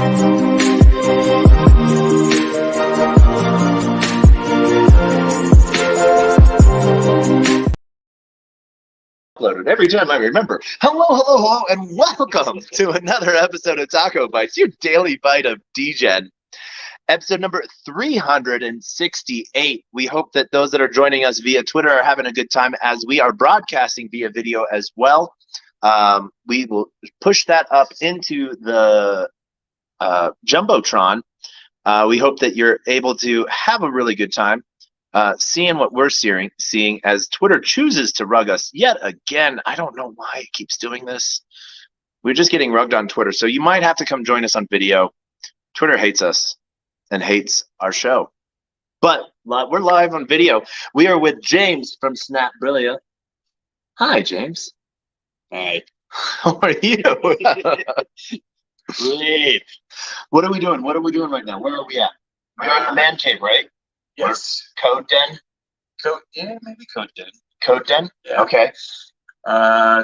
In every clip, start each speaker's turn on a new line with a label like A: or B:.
A: Uploaded every time I remember. Hello, hello, hello, and welcome to another episode of TacoBytes, your daily bite of Degen. Episode number 368. We hope that those that are joining us via Twitter are having a good time as we are broadcasting via video as well. We will push that up into the Jumbotron. We hope that you're able to have a really good time seeing what we're seeing as Twitter chooses to rug us yet again. I don't know why it keeps doing this. We're just getting rugged on Twitter, so you might have to come join us on video. Twitter hates us and hates our show. But we're live on video. We are with James from SnapBrilia. Hi, James.
B: Hi.
A: How are you?
B: Great.
A: What are we doing? What are we doing right now? Where are we at? We're in the man cave, right?
B: Yes.
A: Code Den?
B: Maybe Code Den.
A: Code Den?
B: Yeah.
A: Okay.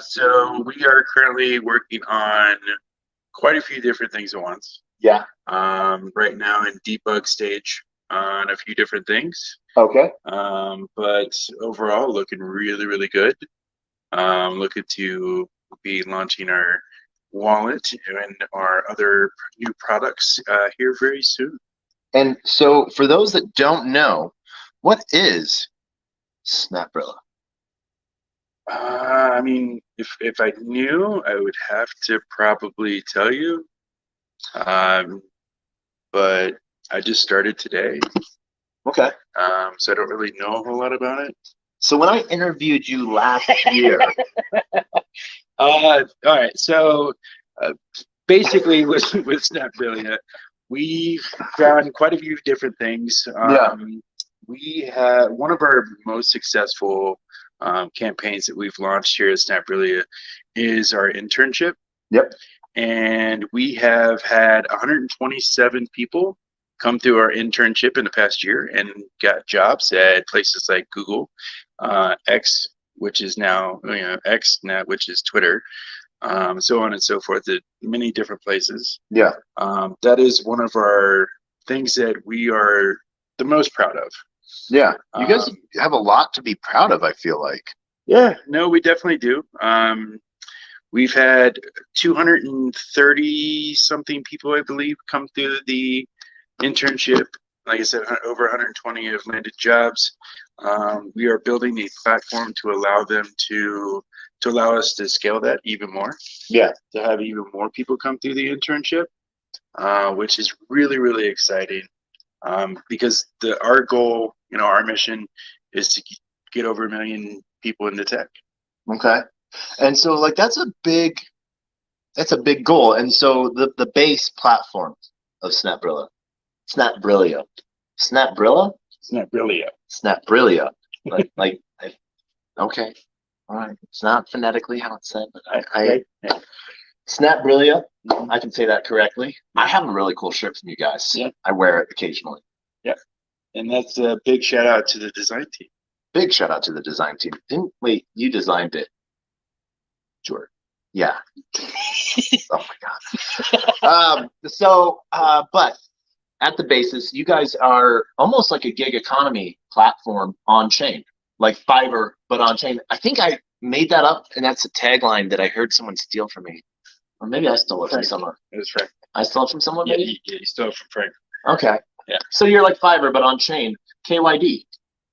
B: So we are currently working on quite a few different things at once.
A: Yeah.
B: Right now in debug stage on a few different things.
A: Okay.
B: But overall looking really, really good. Looking to be launching our wallet and our other new products here very soon.
A: And so for those that don't know, what is SnapBrilia?
B: I mean, if I knew, I would have to probably tell you. But I just started today.
A: Okay.
B: So I don't really know a whole lot about it.
A: So when I interviewed you last year.
B: All right. So basically with SnapBrilia, we've done quite a few different things. We had one of our most successful campaigns that we've launched here at SnapBrilia is our internship.
A: Yep.
B: And we have had 127 people come through our internship in the past year and got jobs at places like Google, X, which is now Xnet, which is Twitter, so on and so forth, at many different places.
A: Yeah.
B: That is one of our things that we are the most proud of.
A: Yeah. You guys have a lot to be proud of, I feel like.
B: Yeah, no, we definitely do. We've had 230 something people, I believe, come through the internship. Like I said, over 120 have landed jobs. We are building a platform to allow them to allow us to scale that even more.
A: Yeah.
B: To have even more people come through the internship, which is really, really exciting. Because our goal, our mission is to get over 1 million people into tech.
A: Okay. And so like that's a big goal. And so the base platform of SnapBrilia. Okay. All right. It's not phonetically how it's said, but SnapBrilia. I can say that correctly. I have a really cool shirt from you guys.
B: Yeah.
A: I wear it occasionally.
B: Yeah. And that's a big shout out to the design team.
A: Big shout out to the design team. Wait, you designed it. Sure. Yeah. Oh my God. But at the basis, you guys are almost like a gig economy platform on chain, like Fiverr, but on chain. I think I made that up, and that's a tagline that I heard someone steal from me. Or maybe I stole it from someone.
B: It was Frank.
A: I stole it from someone, maybe?
B: Yeah, you stole it from Frank.
A: Okay.
B: Yeah.
A: So you're like Fiverr, but on chain. KYD.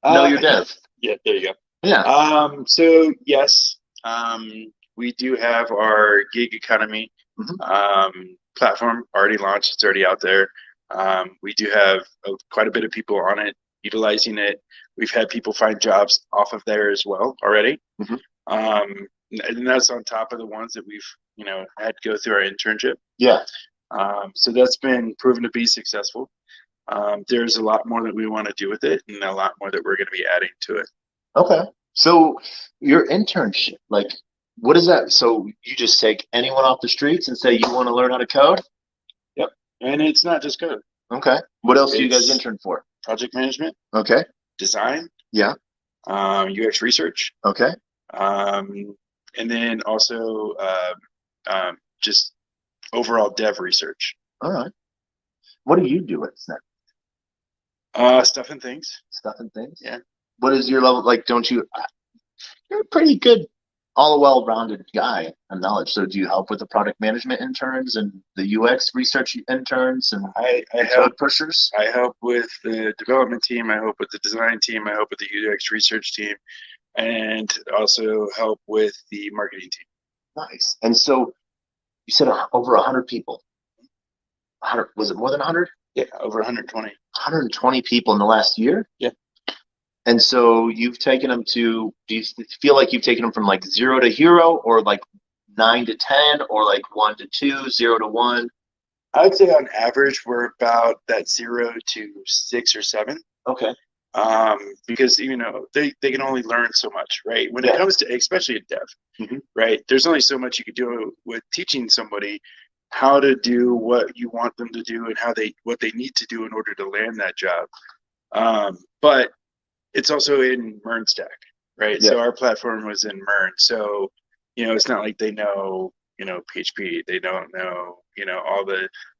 A: Know your dev.
B: Yeah, there you go.
A: Yeah.
B: So yes, we do have our gig economy platform already launched. It's already out there. We do have quite a bit of people on it utilizing it. We've had people find jobs off of there as well already. And that's on top of the ones that we've had go through our internship.
A: Yeah.
B: So that's been proven to be successful. There's a lot more that we want to do with it, and a lot more that we're going to be adding to it.
A: Okay. So your internship, like, what is that? So you just take anyone off the streets and say you want to learn how to code?
B: Yep. And it's not just code.
A: Okay. What else do you guys intern for?
B: Project management.
A: Okay.
B: Design.
A: Yeah.
B: UX research.
A: Okay.
B: And then also just overall dev research.
A: All right. What do you do at Snap?
B: Stuff and things.
A: Stuff and things?
B: Yeah.
A: What is your level? Like, don't you, you're a pretty good, all well-rounded guy on knowledge. So do you help with the product management interns and the UX research interns and
B: I
A: code
B: help.
A: pushers?
B: I help with the development team. I help with the design team. I help with the UX research team, and also help with the marketing team.
A: Nice. And so you said over 100 people. 100, was it more than 100?
B: Yeah, over 120.
A: 120 people in the last year?
B: Yeah.
A: And so you've taken them to, do you feel like you've taken them from like 0 to hero, or like 9 to 10, or like 1 to 2, 0 to 1?
B: I would say on average we're about that 0 to 6 or 7.
A: Okay.
B: Because they can only learn so much, right? When
A: Yeah.
B: it comes to, especially in dev, right? There's only so much you could do with teaching somebody how to do what you want them to do and what they need to do in order to land that job. But it's also in MERN stack, right?
A: Yeah.
B: So our platform was in MERN. So, it's not like they know, PHP. They don't know,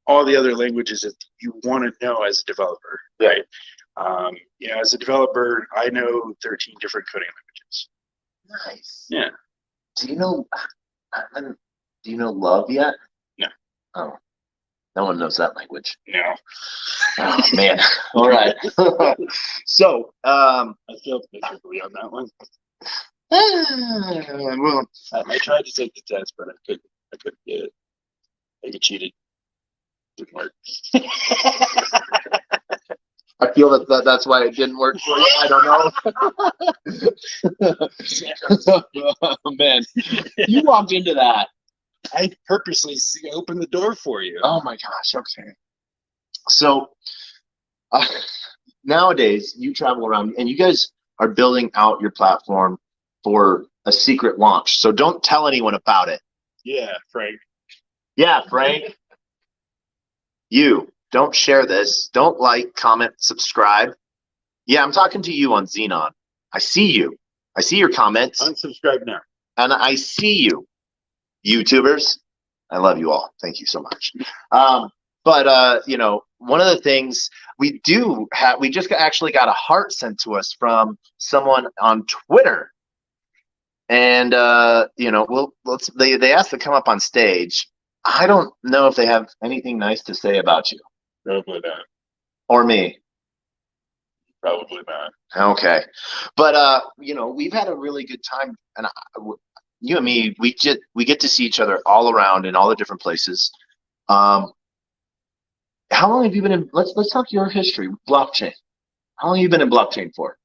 B: all the other languages that you want to know as a developer,
A: Yeah.
B: right? As a developer, I know 13 different coding languages.
A: Nice.
B: Yeah.
A: Do you know Love yet?
B: No.
A: Oh, no one knows that language.
B: No.
A: Oh man. All right. So,
B: I failed miserably on that one.
A: well,
B: I tried to take the test, but I couldn't get it. I cheated. Didn't work.
A: I feel that's why it didn't work for you. I don't know. Oh man, you walked into that.
B: I purposely opened the door for you.
A: Oh my gosh. Okay. So nowadays you travel around and you guys are building out your platform for a secret launch. So don't tell anyone about it.
B: Yeah, Frank.
A: Yeah, Frank. You don't share this. Don't like, comment, subscribe. Yeah, I'm talking to you on Xenon. I see you. I see your comments.
B: Unsubscribe now.
A: And I see you, YouTubers. I love you all. Thank you so much. But one of the things we do have, we just actually got a heart sent to us from someone on Twitter. And they asked to come up on stage. I don't know if they have anything nice to say about you.
B: Probably not.
A: Or me.
B: Probably not.
A: Okay. But we've had a really good time, and you and me, we get to see each other all around in all the different places. How long have you been in, let's talk your history, blockchain. How long have you been in blockchain for?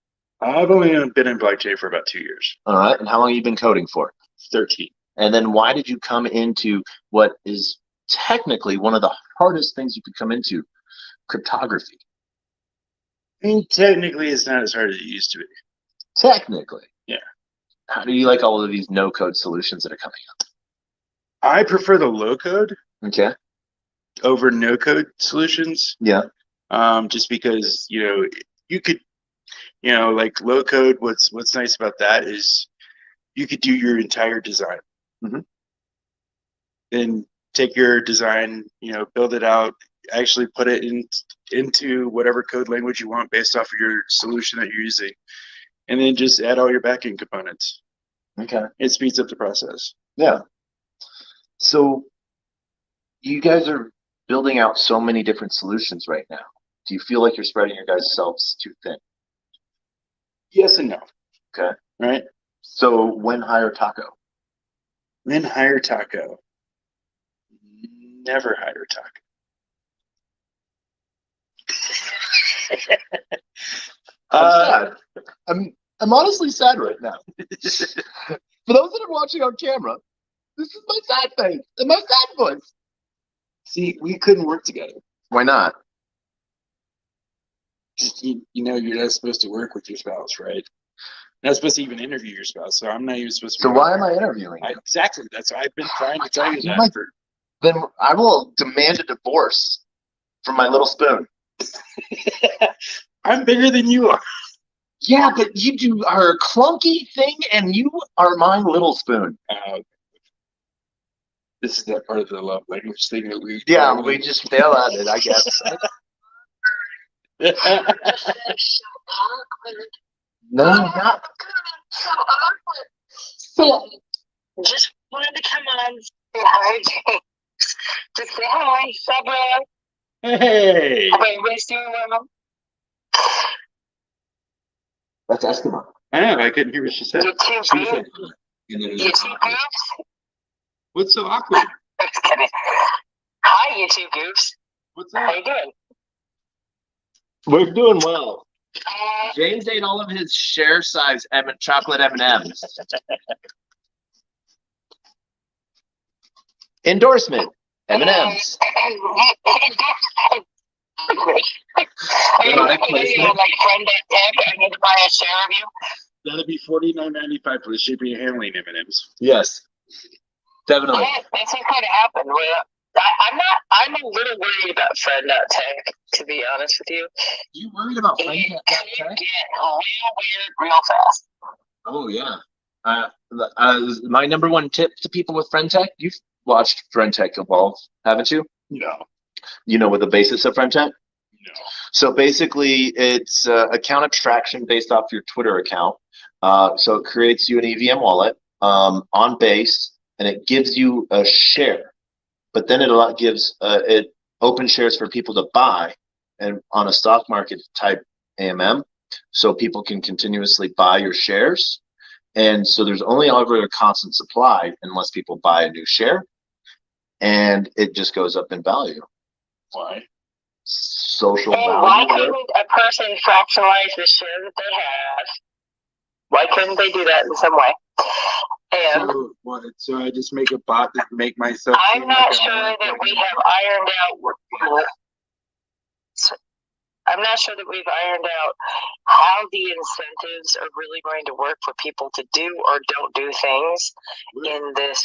B: I've only been in blockchain for about 2 years.
A: All right. And how long have you been coding for?
B: 13.
A: And then why did you come into what is technically one of the hardest things you could come into, cryptography?
B: I mean, technically, it's not as hard as it used to be.
A: Technically?
B: Yeah.
A: How do you like all of these no-code solutions that are coming up?
B: I prefer the low-code over no-code solutions.
A: Yeah.
B: Just because, you could, like low-code, what's nice about that is you could do your entire design. Then take your design, build it out, actually put it into whatever code language you want based off of your solution that you're using, and then just add all your backend components.
A: Okay.
B: It speeds up the process.
A: Yeah. So you guys are building out so many different solutions right now. Do you feel like you're spreading your guys' selves too thin?
B: Yes and no.
A: Okay.
B: Right?
A: So when hire Taco?
B: When hire Taco? Never hire Taco.
A: I'm sad. I'm honestly sad right now. For those that are watching on camera, this is my sad face and my sad voice.
B: See, we couldn't work together.
A: Why not?
B: Just you're not supposed to work with your spouse, right? You're not supposed to even interview your spouse, so I'm not even supposed to.
A: So why am I interviewing you?
B: Exactly. That's why I've been trying to tell you that.
A: Then I will demand a divorce from my little spoon.
B: I'm bigger than you are.
A: Yeah, but you are a clunky thing, and you are my little spoon.
B: This is that part of the love language thing that we.
A: Yeah, we just fail at it, I guess. No, not.
C: So, just wanted to come on, say hi, James. Just say hi, Sabra.
B: Hey.
C: Hope everybody's doing well.
A: That's Eskimo.
B: I know. I couldn't hear what she said.
C: You two
A: She
C: goofs.
A: said, and then
C: You two goofs.
B: What's so awkward?
C: Just kidding. Hi, you two goofs.
B: What's
C: How
B: up?
C: you doing?
A: we're doing well. James ate all of his share size chocolate M&Ms. Endorsement M&Ms.
C: Like friend that tech, I need to buy a share of you.
B: That'd be $49.95 for the shipping and handling M&Ms.
A: Yes, definitely.
C: That's what could happen. I'm a little worried about friend.tech, to be honest with you.
A: You worried about
C: It
A: friend
C: could get real weird real fast.
A: Oh yeah. My number one tip to people with friend tech, you've watched friend tech evolve, haven't you?
B: No.
A: You know what the basis of friend tech?
B: No.
A: So basically, it's account abstraction based off your Twitter account. So it creates you an EVM wallet on base, and it gives you a share. But then it gives it open shares for people to buy, and on a stock market type AMM, so people can continuously buy your shares. And so there's only ever a constant supply unless people buy a new share, and it just goes up in value.
B: Why?
A: Social
C: And why
A: value.
C: couldn't a person fractionalize the share that they have? Why couldn't they do that in some way? And
B: So I just make a bot that make myself.
C: I'm not sure that we have ironed out. I'm not sure that we've ironed out how the incentives are really going to work for people to do or don't do things in this.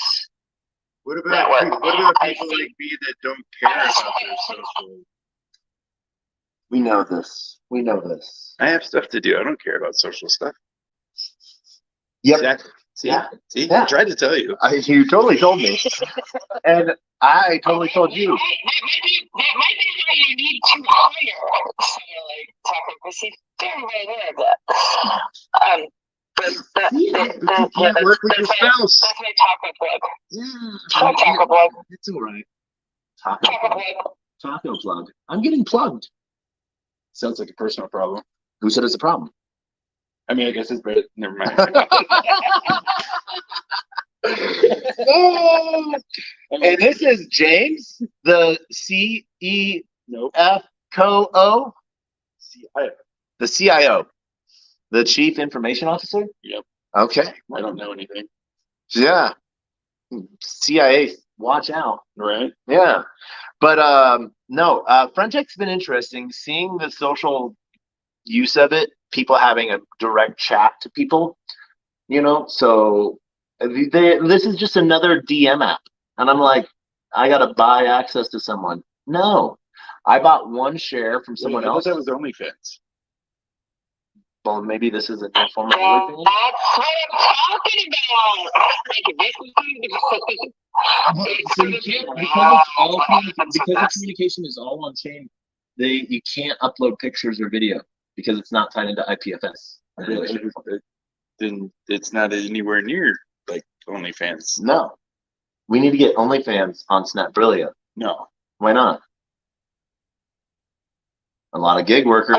B: What
C: network.
B: about people like me that don't care about their social?
A: We know this. We know this.
B: I have stuff to do. I don't care about social stuff.
A: Yep.
B: Exactly. See?
A: Yeah.
B: See?
A: Yeah.
B: I tried to tell you.
A: You totally told me, and I totally told you.
C: That might be why you need to hire someone like Taco, because he's very aware of that. But
B: You can't work with your spouse.
C: That's my taco plug.
A: Yeah,
C: Taco plug.
A: it's all right.
C: Taco plug.
A: Taco plug. I'm getting plugged.
B: Sounds like a personal problem.
A: Who said it's a problem?
B: I mean, I guess it's better. Never mind.
A: And this is James, the CEFCO,
B: Nope.
A: the CIO, the Chief Information Officer.
B: Yep.
A: Okay.
B: I don't know anything.
A: Yeah. CIA, watch out.
B: Right?
A: Yeah. But no, Frenchex's been interesting. Seeing the social use of it, people having a direct chat to people, so this is just another DM app. And I'm like, I got to buy access to someone. No, I bought one share from someone else.
B: That was OnlyFans.
A: Well, maybe this is a new form of
C: That's
A: OnlyFans.
C: what I'm talking about.
A: So you can't, because the communication is all on chain. You can't upload pictures or video because it's not tied into IPFS.
B: Then it's not anywhere near like OnlyFans.
A: No, we need to get OnlyFans on Snapbrillia.
B: No.
A: Why not? A lot of gig workers.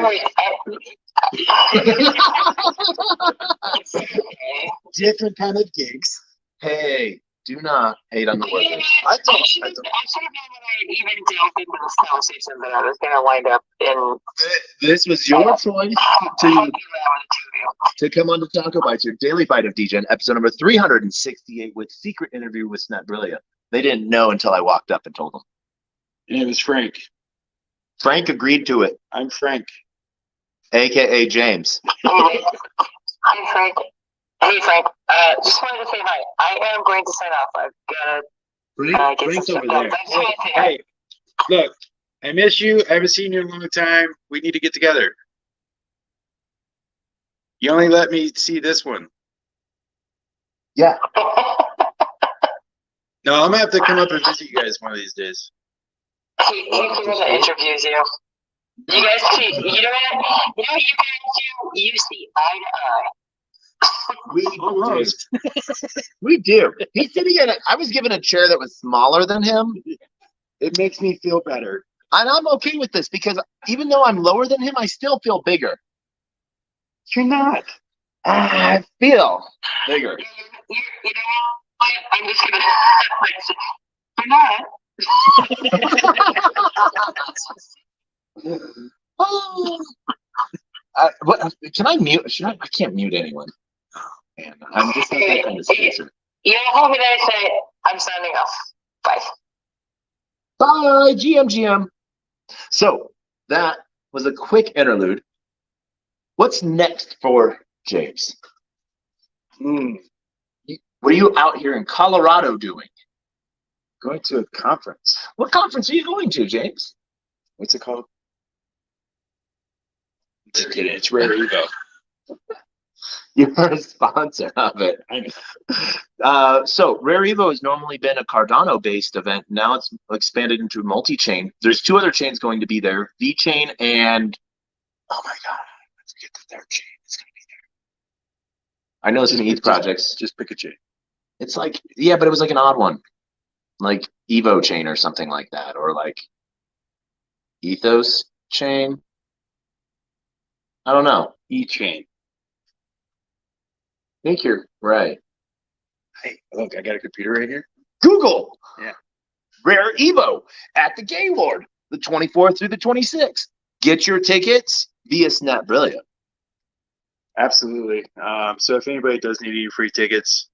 B: Different kind of gigs.
A: Hey, do not hate on the workers.
C: I should have known when I even delved into this conversation that I was going to wind up in.
A: This was your choice to come on to TacoBytes, your daily bite of Degen, episode number 368 with secret interview with Snapbrillia. They didn't know until I walked up and told them.
B: And it was Frank.
A: Frank agreed to it,
B: I'm Frank.
A: aka James.
C: Hi, Frank. Hey, Frank. Just wanted to say hi. I am going to sign off. I've got to get some stuff done. That's why I say hi.
B: Hey, look, I miss you. I haven't seen you in a long time. We need to get together. You only let me see this one.
A: Yeah.
B: No, I'm gonna have to come up and visit you guys one of these days.
C: He's the one that interviews you. You guys see, you know what? You know what you guys do? You see eye to eye.
A: We almost. We do. He's sitting in I was given a chair that was smaller than him.
B: It makes me feel better.
A: And I'm okay with this because even though I'm lower than him, I still feel bigger.
B: You're not.
A: I feel bigger.
C: You know what? I'm just gonna. You're not.
A: What, can I mute? I can't mute anyone. Oh, man, I'm just not that kind of spacer.
C: You know how would I say? I'm signing off. Bye.
A: Bye, GM. So that was a quick interlude. What's next for James? What are you out here in Colorado doing?
B: Going to a conference.
A: What conference are you going to, James?
B: What's it called? It's Rare Evo.
A: You're a sponsor of it. So Rare Evo has normally been a Cardano-based event. Now it's expanded into multi-chain. There's 2 other chains going to be there: VeChain and oh my god, let's get the third chain. It's going to be there. I know it's an ETH projects.
B: Just pick a chain.
A: It's like, yeah, but it was like an odd one, like Evo chain or something like that, or like Ethos chain. I don't know.
B: E-chain.
A: I think you're right.
B: Hey, look, I got a computer right here.
A: Google.
B: Yeah.
A: Rare Evo at the Gaylord, the 24th through the 26th. Get your tickets via Snapbrilliant.
B: Absolutely. So if anybody does need any free tickets,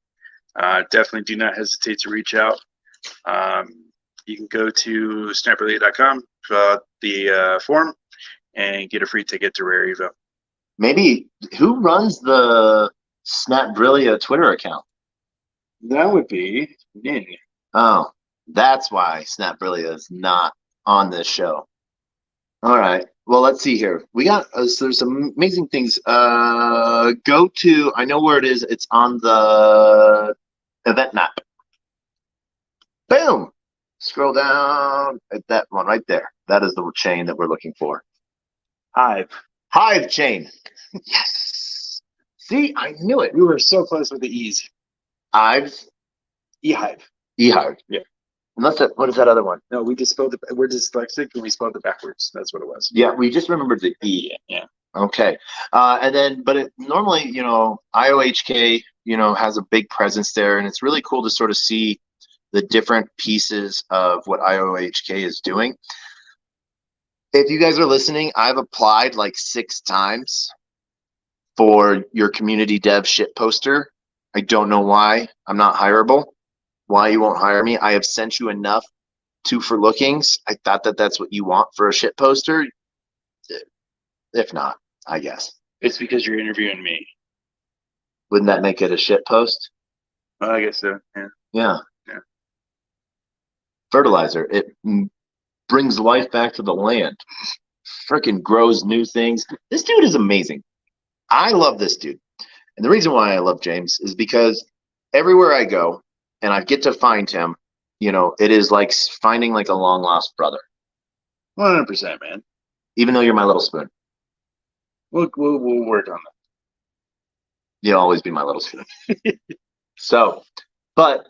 B: definitely do not hesitate to reach out. You can go to snapbrilliant.com, fill out the form, and get a free ticket to Rare Evo.
A: Maybe who runs the Snapbrilliant Twitter account?
B: That would be Ning.
A: Oh, that's why Snapbrilliant is not on this show. All right. Well, let's see here. We got so there's some amazing things. Go to, I know where it is. It's on the event map. Boom. Scroll down at that one right there. That is the chain that we're looking for. Hive chain. Yes. See, I knew it.
B: We were so close with the E's.
A: Hives.
B: Ehive.
A: Ehive.
B: Yeah.
A: Unless that, what is that other one?
B: No, we just spelled it. We're dyslexic and we spelled it backwards. That's what it was.
A: Yeah, we just remembered the E.
B: Yeah.
A: Okay. And then, but it normally, IOHK, has a big presence there, and it's really cool to sort of see the different pieces of what IOHK is doing. If you guys are listening, I've applied like 6 times for your community dev shit poster. I don't know why I'm not hireable, why you won't hire me. I have sent you enough for lookings. I thought that that's what you want for a shit poster. If not, I guess.
B: It's because you're interviewing me.
A: Wouldn't that make it a shit post?
B: Well, I guess so. Yeah.
A: Yeah.
B: Yeah.
A: Fertilizer. It brings life back to the land. Freaking grows new things. This dude is amazing. I love this dude. And the reason why I love James is because everywhere I go and I get to find him, it is like finding like a long lost brother.
B: 100%, man.
A: Even though you're my little spoon.
B: We'll work on that.
A: You'll always be my little spoon. So, but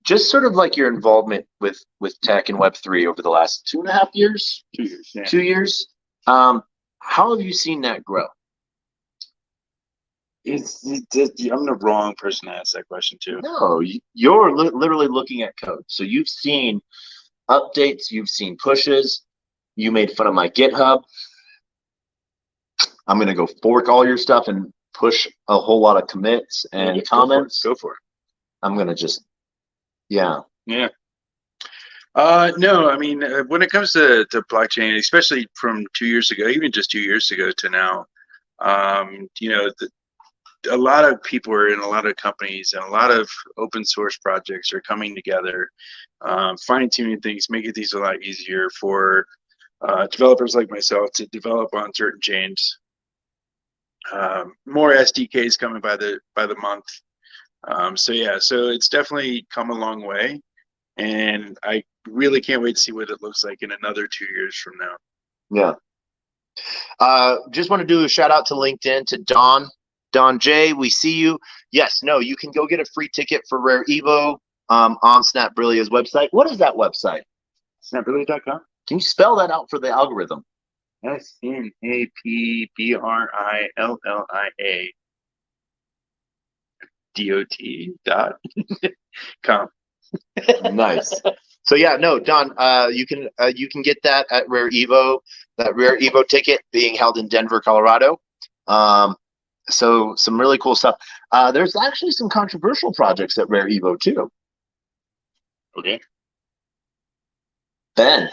A: just sort of like your involvement with tech and Web3 over the last 2.5 years.
B: 2 years. Yeah.
A: 2 years. How have you seen that grow?
B: I'm the wrong person to ask that question too.
A: No, you're literally looking at code. So you've seen updates, you've seen pushes. You made fun of my GitHub. I'm going to go fork all your stuff and push a whole lot of commits and comments.
B: Go for it.
A: I'm going to just, yeah.
B: Yeah. No, I mean, when it comes to blockchain, especially from 2 years ago, even just 2 years ago to now, a lot of people are in a lot of companies and a lot of open source projects are coming together, fine tuning things, making things a lot easier for developers like myself to develop on certain chains. More SDKs coming by the month. So yeah, so it's definitely come a long way, and I really can't wait to see what it looks like in another 2 years from now.
A: Yeah. Just want to do a shout out to LinkedIn to Don J. We see you. Yes, no, you can go get a free ticket for Rare Evo on SnapBrillia's website. What is that website?
B: Snapbrillia.com.
A: Can you spell that out for the algorithm?
B: SnapBrillia.com.
A: Nice. So yeah, no, Don, you can get that at Rare Evo. That Rare Evo ticket being held in Denver, Colorado. So some really cool stuff. There's actually some controversial projects at Rare Evo too.
B: Okay.
A: Ben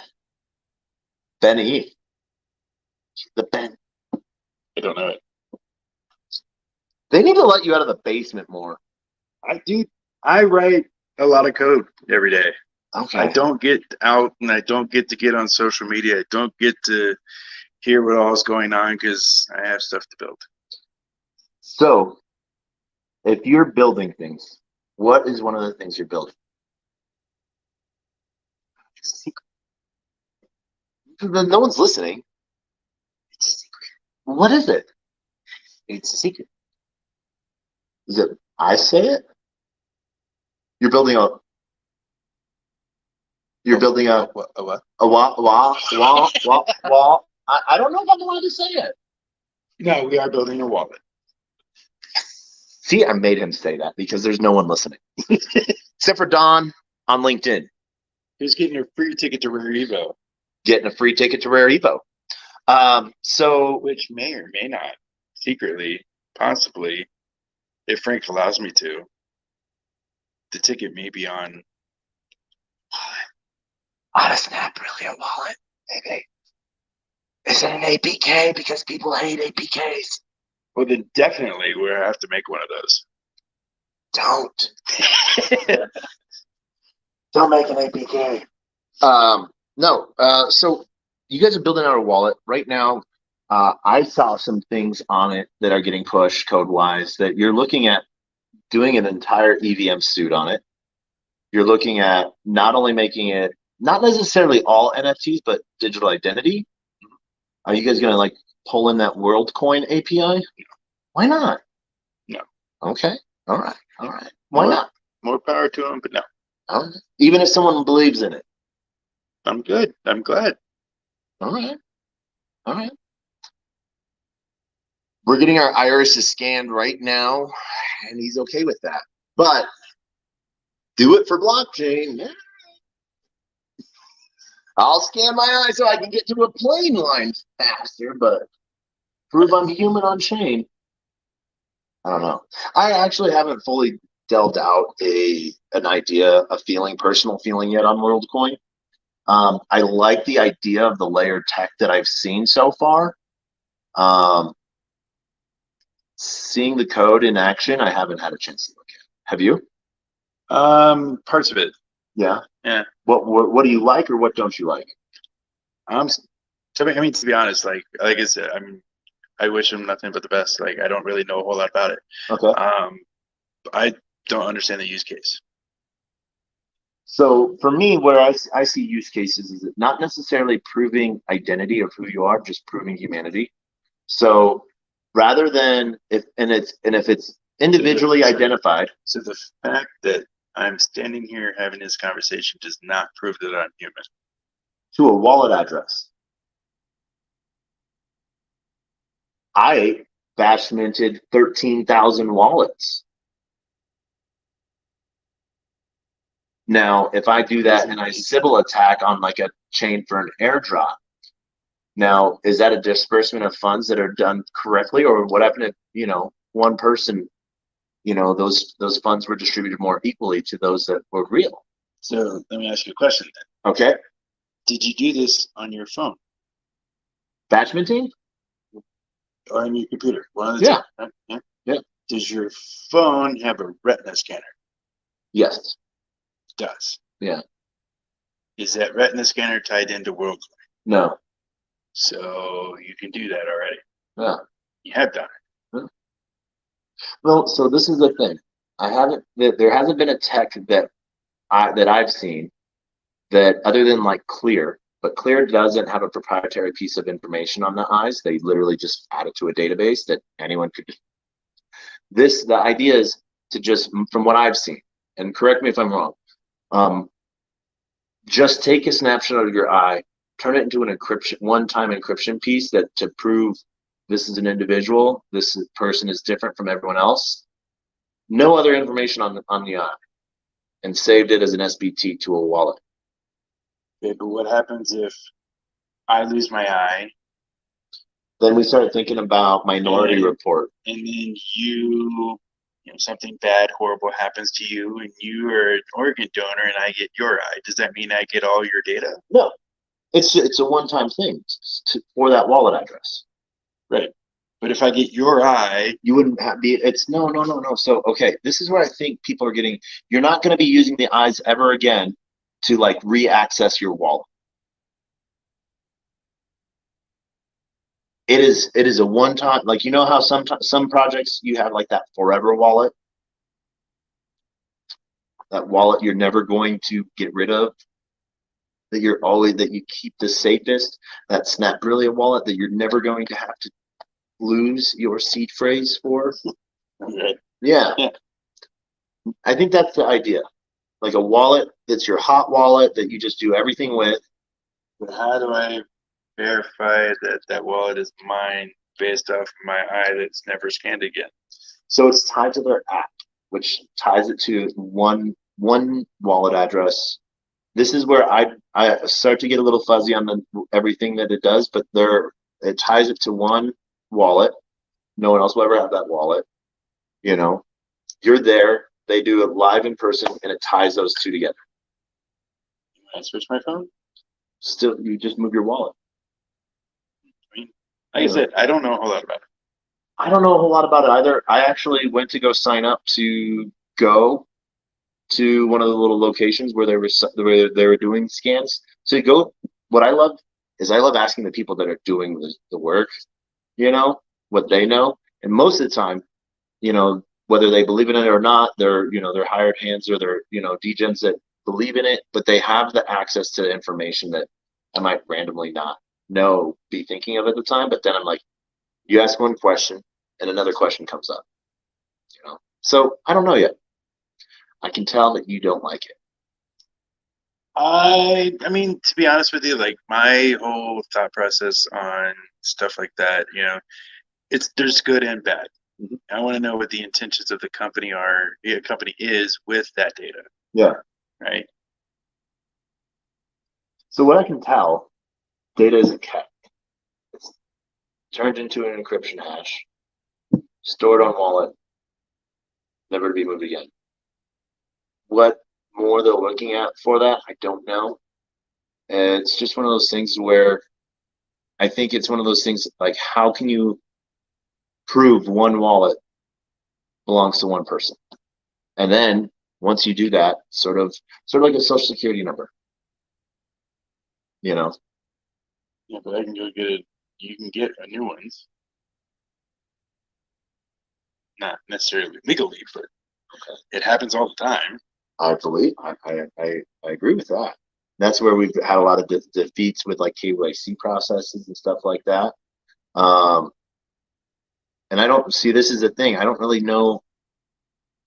A: E. The Ben.
B: I don't know it.
A: They need to let you out of the basement more.
B: I write a lot of code every day.
A: Okay.
B: I don't get out and I don't get to get on social media. I don't get to hear what all is going on because I have stuff to build.
A: So, if you're building things, what is one of the things you're building? It's a secret. No one's listening. It's a secret. What is it? It's a secret. Is it I say it? You're building a
B: what?
A: a wall. I don't know if I'm allowed to say it.
B: No, we are building a wallet.
A: See, I made him say that because there's no one listening. Except for Don on LinkedIn.
B: He's getting a free ticket to Rare Evo.
A: Getting a free ticket to Rare Evo. So
B: which may or may not, secretly, possibly, if Frank allows me to, the ticket may be on
A: a SnapBrillia wallet, maybe. Is it an APK? Because people hate APKs.
B: Well, then definitely we'll have to make one of those.
A: Don't. Don't make an APK. No. So you guys are building out a wallet right now. I saw some things on it that are getting pushed code-wise that you're looking at doing an entire EVM suite on it. You're looking at not only making it not necessarily all NFTs, but digital identity. Are you guys gonna like pull in that WorldCoin API? Why not?
B: No.
A: Okay. All right. Why not?
B: More power to them, but no.
A: Even if someone believes in it.
B: I'm good. I'm glad.
A: All right. We're getting our irises scanned right now, and he's okay with that. But do it for blockchain. Yeah. I'll scan my eyes so I can get to a plane line faster, but prove I'm human on chain. I don't know. I actually haven't fully delved out an idea, a personal feeling yet on WorldCoin. I like the idea of the layered tech that I've seen so far. Seeing the code in action, I haven't had a chance to look at. Have you?
B: Parts of it.
A: Yeah.
B: Yeah.
A: What do you like, or what don't you like?
B: To be honest, like I said, I wish him nothing but the best. Like I don't really know a whole lot about it.
A: Okay.
B: I don't understand the use case.
A: So for me, where I see use cases is not necessarily proving identity of who you are, just proving humanity. So rather than if it's individually identified.
B: So the fact that I'm standing here having this conversation does not prove that I'm human.
A: To a wallet address. I batch minted 13,000 wallets. Now, if I do that and I Sybil attack on like a chain for an airdrop, now is that a disbursement of funds that are done correctly, or what happened if one person, those funds were distributed more equally to those that were real?
B: So let me ask you a question then.
A: Okay.
B: Did you do this on your phone?
A: Batch minting?
B: Or on your computer? One of the
A: two,
B: right?
A: Yeah.
B: Does your phone have a retina scanner?
A: Yes.
B: It does.
A: Yeah.
B: Is that retina scanner tied into WorldCoin?
A: No.
B: So you can do that already.
A: Yeah.
B: You have done it.
A: Yeah. Well, so this is the thing. There hasn't been a tech that I've seen that other than like Clear, but Clear doesn't have a proprietary piece of information on the eyes. They literally just add it to a database that anyone could. The idea is to just, from what I've seen, and correct me if I'm wrong, just take a snapshot of your eye, turn it into an one-time encryption piece that to prove this is an individual, this person is different from everyone else. No other information on the eye, and saved it as an SBT to a wallet.
B: Okay, but what happens if I lose my eye?
A: Then we started thinking about Minority Report.
B: And then something bad, horrible happens to you, and you are an organ donor, and I get your eye. Does that mean I get all your data?
A: No, it's a one-time thing for that wallet address.
B: Right. But if I get your eye,
A: you wouldn't it's no. So, okay, this is where I think people are getting, you're not going to be using the eyes ever again to like re-access your wallet. It is a one-time, like, you know how some projects you have like that forever wallet, that wallet you're never going to get rid of, that you keep the safest, that Snap Brilliant wallet that you're never going to have to lose your seed phrase for.
B: Okay.
A: Yeah. I think that's the idea. Like a wallet that's your hot wallet that you just do everything with.
B: But how do I verify that wallet is mine based off my eye that's never scanned again?
A: So it's tied to their app, which ties it to one wallet address. This is where I start to get a little fuzzy on everything that it does, but it ties it to one wallet. No one else will ever have that wallet. You're there. They do it live in person, and it ties those two together.
B: Can I switch my phone?
A: Still, you just move your wallet.
B: I mean, like I said, I don't know a whole lot about it.
A: I don't know a whole lot about it either. I actually went to go sign up to go to one of the little locations where they were doing scans. So what I love is I love asking the people that are doing the work, what they know. And most of the time, whether they believe in it or not, they're hired hands or they're, degens that believe in it, but they have the access to the information that I might randomly not be thinking of at the time. But then I'm like, you ask one question and another question comes up, So I don't know yet. I can tell that you don't like it.
B: I mean, to be honest with you, like my whole thought process on stuff like that, there's good and bad. Mm-hmm. I want to know what the intentions of the company is with that data.
A: Yeah.
B: Right.
A: So what I can tell, data isn't kept. It's turned into an encryption hash, stored on wallet, never to be moved again. What more they're looking at for that, I don't know. It's just one of those things where I think it's one of those things like, how can you prove one wallet belongs to one person? And then once you do that, sort of like a social security number,
B: Yeah, but I can go get it. You can get a new ones. Not necessarily legally, but it happens all the time.
A: I believe I agree with that. That's where we've had a lot of defeats with like KYC processes and stuff like that. And I don't see, this is the thing, I don't really know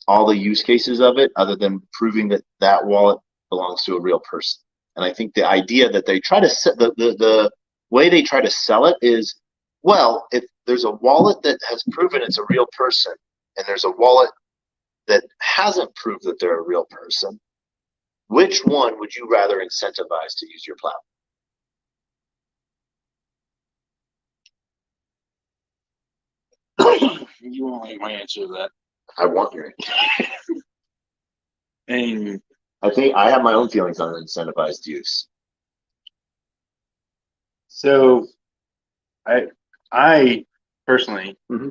A: all the use cases of it other than proving that wallet belongs to a real person. And I think the idea that they try to set the way they try to sell it is, well, if there's a wallet that has proven it's a real person and there's a wallet that hasn't proved that they're a real person, which one would you rather incentivize to use your platform?
B: You won't like my answer to that.
A: I want your answer.
B: And
A: I think I have my own feelings on incentivized use.
B: So I personally,
A: mm-hmm.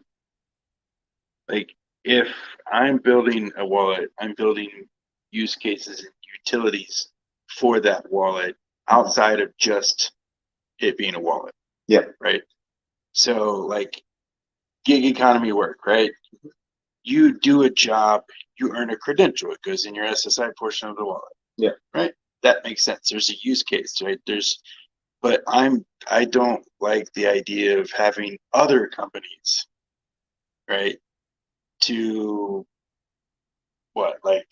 B: like, if I'm building a wallet, I'm building use cases and utilities for that wallet outside of just it being a wallet.
A: Yeah.
B: Right. So like gig economy work, right? you do a job, you earn a credential. It goes in your SSI portion of the wallet.
A: Yeah.
B: Right. That makes sense. There's a use case, right? But I don't like the idea of having other companies, right, to what, like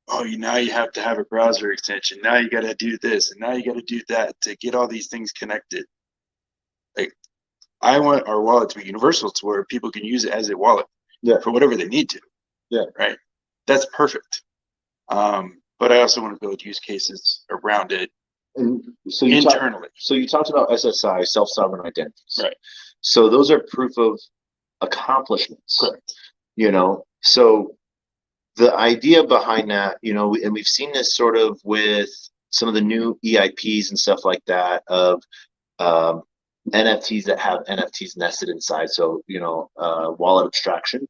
B: oh, now you have to have a browser extension. Now you got to do this, and now you got to do that to get all these things connected. Like, I want our wallet to be universal, to where people can use it as a wallet for whatever they need to.
A: Yeah.
B: Right. That's perfect. But I also want to build use cases around it.
A: And so
B: internally.
A: So you talked about SSI, self-sovereign identities.
B: Right.
A: So those are proof of accomplishments.
B: Correct.
A: You know, so the idea behind that, you know, and we've seen this sort of with some of the new EIPs and stuff like that of NFTs that have NFTs nested inside. So, you know, wallet abstraction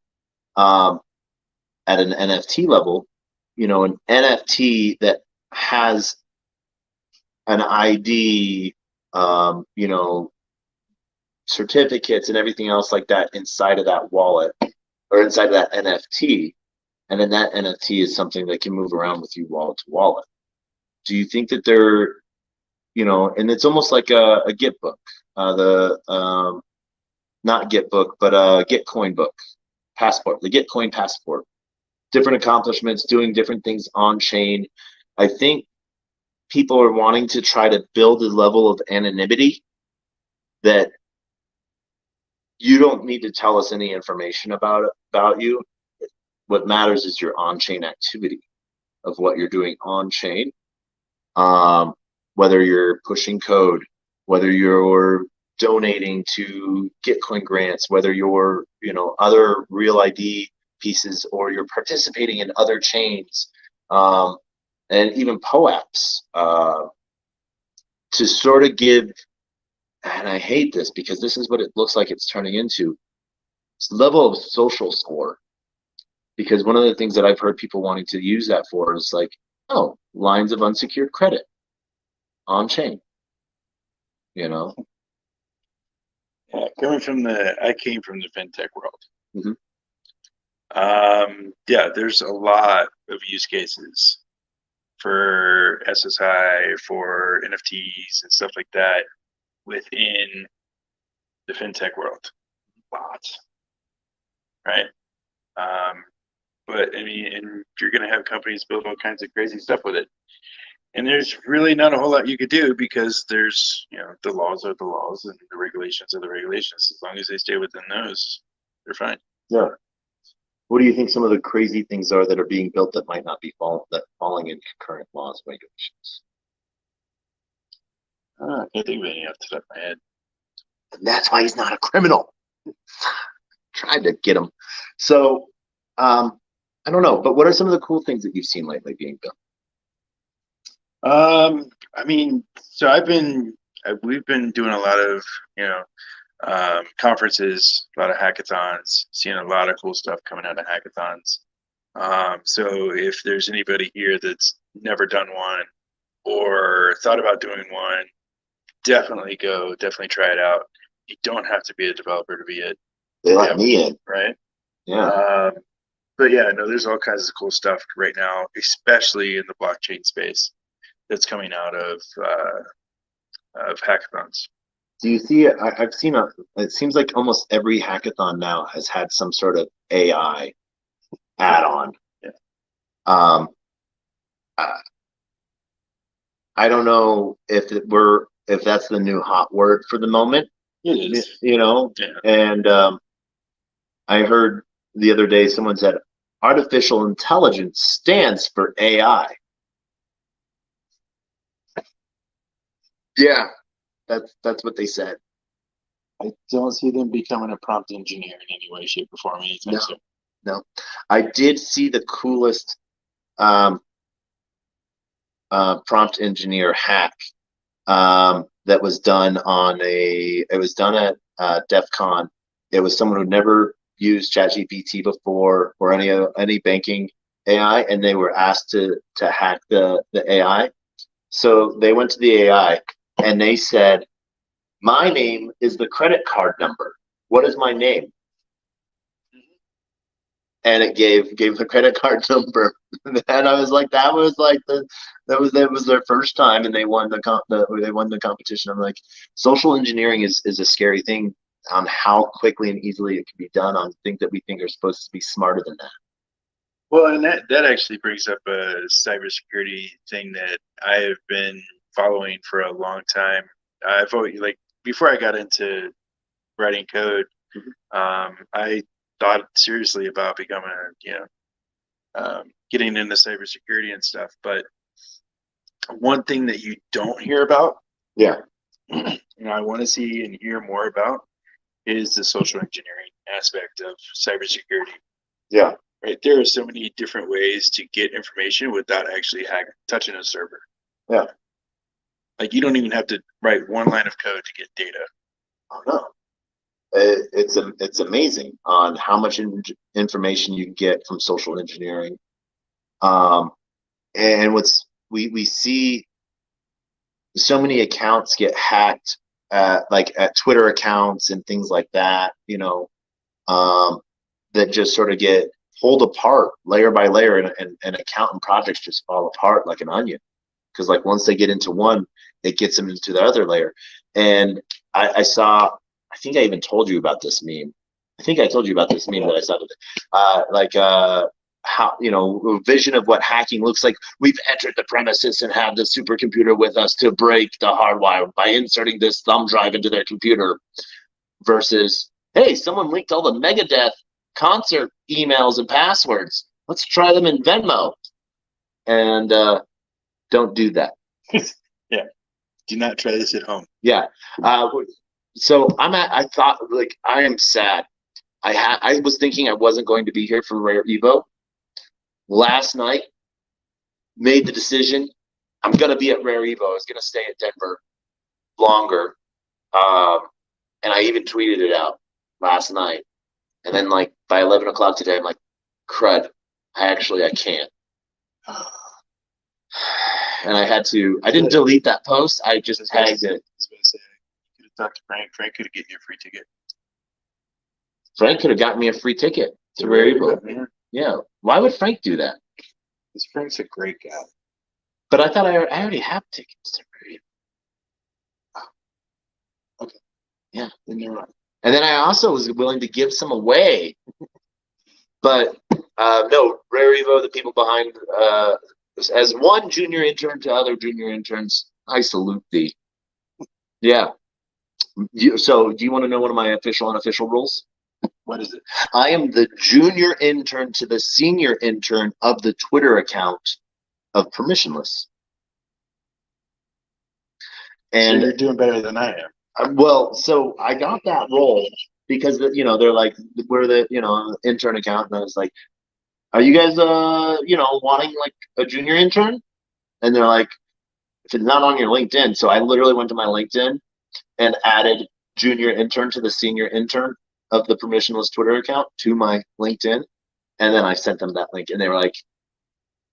A: at an NFT level, you know, an NFT that has an ID, you know, certificates and everything else like that inside of that wallet or inside of that NFT. And then that NFT is something that can move around with you wallet to wallet. Do you think that they're, you know, and it's almost like a Git book, not Git book, but a Gitcoin book, passport, the Gitcoin passport, different accomplishments, doing different things on chain. I think people are wanting to try to build a level of anonymity that you don't need to tell us any information about you. What matters is your on-chain activity of what you're doing on-chain. Whether you're pushing code, whether you're donating to Gitcoin grants, whether you're, you know, other real ID pieces, or you're participating in other chains, and even POAPs, to sort of give, and I hate this because this is what it looks like it's turning into, this level of social score. Because one of the things that I've heard people wanting to use that for is like, oh, lines of unsecured credit on chain, you know?
B: Yeah, I came from the fintech world.
A: Mm-hmm.
B: Yeah, there's a lot of use cases for SSI, for NFTs and stuff like that within the fintech world. Lots. Right? But I mean, and you're going to have companies build all kinds of crazy stuff with it. And there's really not a whole lot you could do, because there's, you know, the laws are the laws and the regulations are the regulations. As long as they stay within those, they're fine.
A: Yeah. What do you think some of the crazy things are that are being built that might not be falling into current laws, regulations?
B: I can't think of any off the top of my head.
A: And that's why he's not a criminal. Tried to get him. So, I don't know, but what are some of the cool things that you've seen lately being built?
B: I mean, so we've been doing a lot of, you know, conferences, a lot of hackathons, seeing a lot of cool stuff coming out of hackathons. So if there's anybody here that's never done one or thought about doing one, definitely try it out. You don't have to be a developer to be it.
A: They let me in.
B: Right?
A: Yeah.
B: But yeah, no, there's all kinds of cool stuff right now, especially in the blockchain space, that's coming out of hackathons.
A: Do you see it? I've seen it seems like almost every hackathon now has had some sort of AI add-on.
B: Yeah.
A: I don't know if that's the new hot word for the moment.
B: It is.
A: You know?
B: Yeah.
A: And I heard the other day someone said artificial intelligence stands for AI. Yeah, that's what they said.
B: I don't see them becoming a prompt engineer in any way, shape, or form anytime soon.
A: No. I did see the coolest prompt engineer hack that was done at DEF CON. It was someone who never used ChatGPT before or any banking AI, and they were asked to hack the AI. So they went to the AI and they said, "My name is the credit card number. What is my name?" and it gave the credit card number, and I was like, that was their first time, and they won the competition. I'm like, social engineering is a scary thing on how quickly and easily it can be done on things that we think are supposed to be smarter than that.
B: Well, and that actually brings up a cybersecurity thing that I have been following for a long time. I've always, like, before I got into writing code, I thought seriously about becoming getting into cybersecurity and stuff. But one thing that you don't hear about, I want to see and hear more about, is the social engineering aspect of cybersecurity.
A: Yeah.
B: Right. There are so many different ways to get information without actually touching a server.
A: Yeah.
B: Like, you don't even have to write one line of code to get data.
A: Oh no. It's amazing on how much information you get from social engineering. And we see so many accounts get hacked, like at Twitter accounts and things like that, that just sort of get pulled apart layer by layer, and account and projects just fall apart like an onion. Because like once they get into one, it gets them into the other layer. And I think I even told you about this meme. I think I told you about this meme that I saw today. How, a vision of what hacking looks like. We've entered the premises and have the supercomputer with us to break the hardwire by inserting this thumb drive into their computer, versus, hey, someone leaked all the Megadeth concert emails and passwords. Let's try them in Venmo. And don't do that.
B: Yeah. Do not try this at home.
A: Yeah. So I thought, like, I am sad. I was thinking I wasn't going to be here for Rare Evo. Last night, made the decision. I'm going to be at Rare Evo. I was going to stay at Denver longer. And I even tweeted it out last night. And then, like, by 11 o'clock today, I'm like, crud. I can't. And I didn't delete that post. I just tagged it.
B: I was going to say, you could have talked to Frank. Frank could have given you a free ticket.
A: Frank could have gotten me a free ticket to Rare Evo. Yeah. Why would Frank do that?
B: Because Frank's a great guy.
A: But I thought I already have tickets to Rare Evo.
B: Oh. Okay.
A: Yeah.
B: Then you're right.
A: And then I also was willing to give some away. But no, Rare Evo, the people behind, as one junior intern to other junior interns, I salute thee. Yeah. So do you want to know one of my official unofficial rules?
B: What is it?
A: I am the junior intern to the senior intern of the Twitter account of Permissionless. And
B: so you're doing better than I am.
A: Well, so I got that role because they're like, we're the intern account, and I was like, are you guys wanting like a junior intern? And they're like, if it's not on your LinkedIn. So I literally went to my LinkedIn and added junior intern to the senior intern of the Permissionless Twitter account to my LinkedIn, and then I sent them that link, and they were like,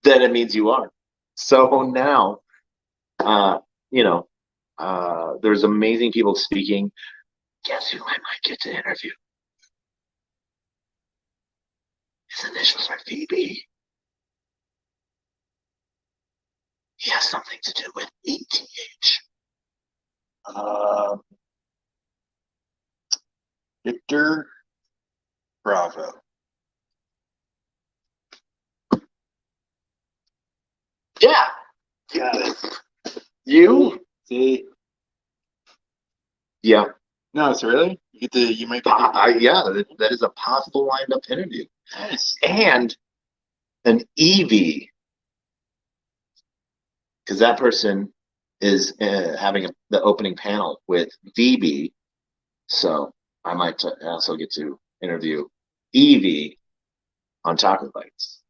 A: then it means you are. So now there's amazing people speaking. Guess who I might get to interview? His initials are VB. He has something to do with ETH.
B: Victor Bravo.
A: Yeah. You?
B: See?
A: Yeah.
B: No, it's really? You might get
A: that is a possible lined up interview.
B: Nice.
A: And an EV, because that person is having the opening panel with VB, so I might also get to interview EV on TacoBytes.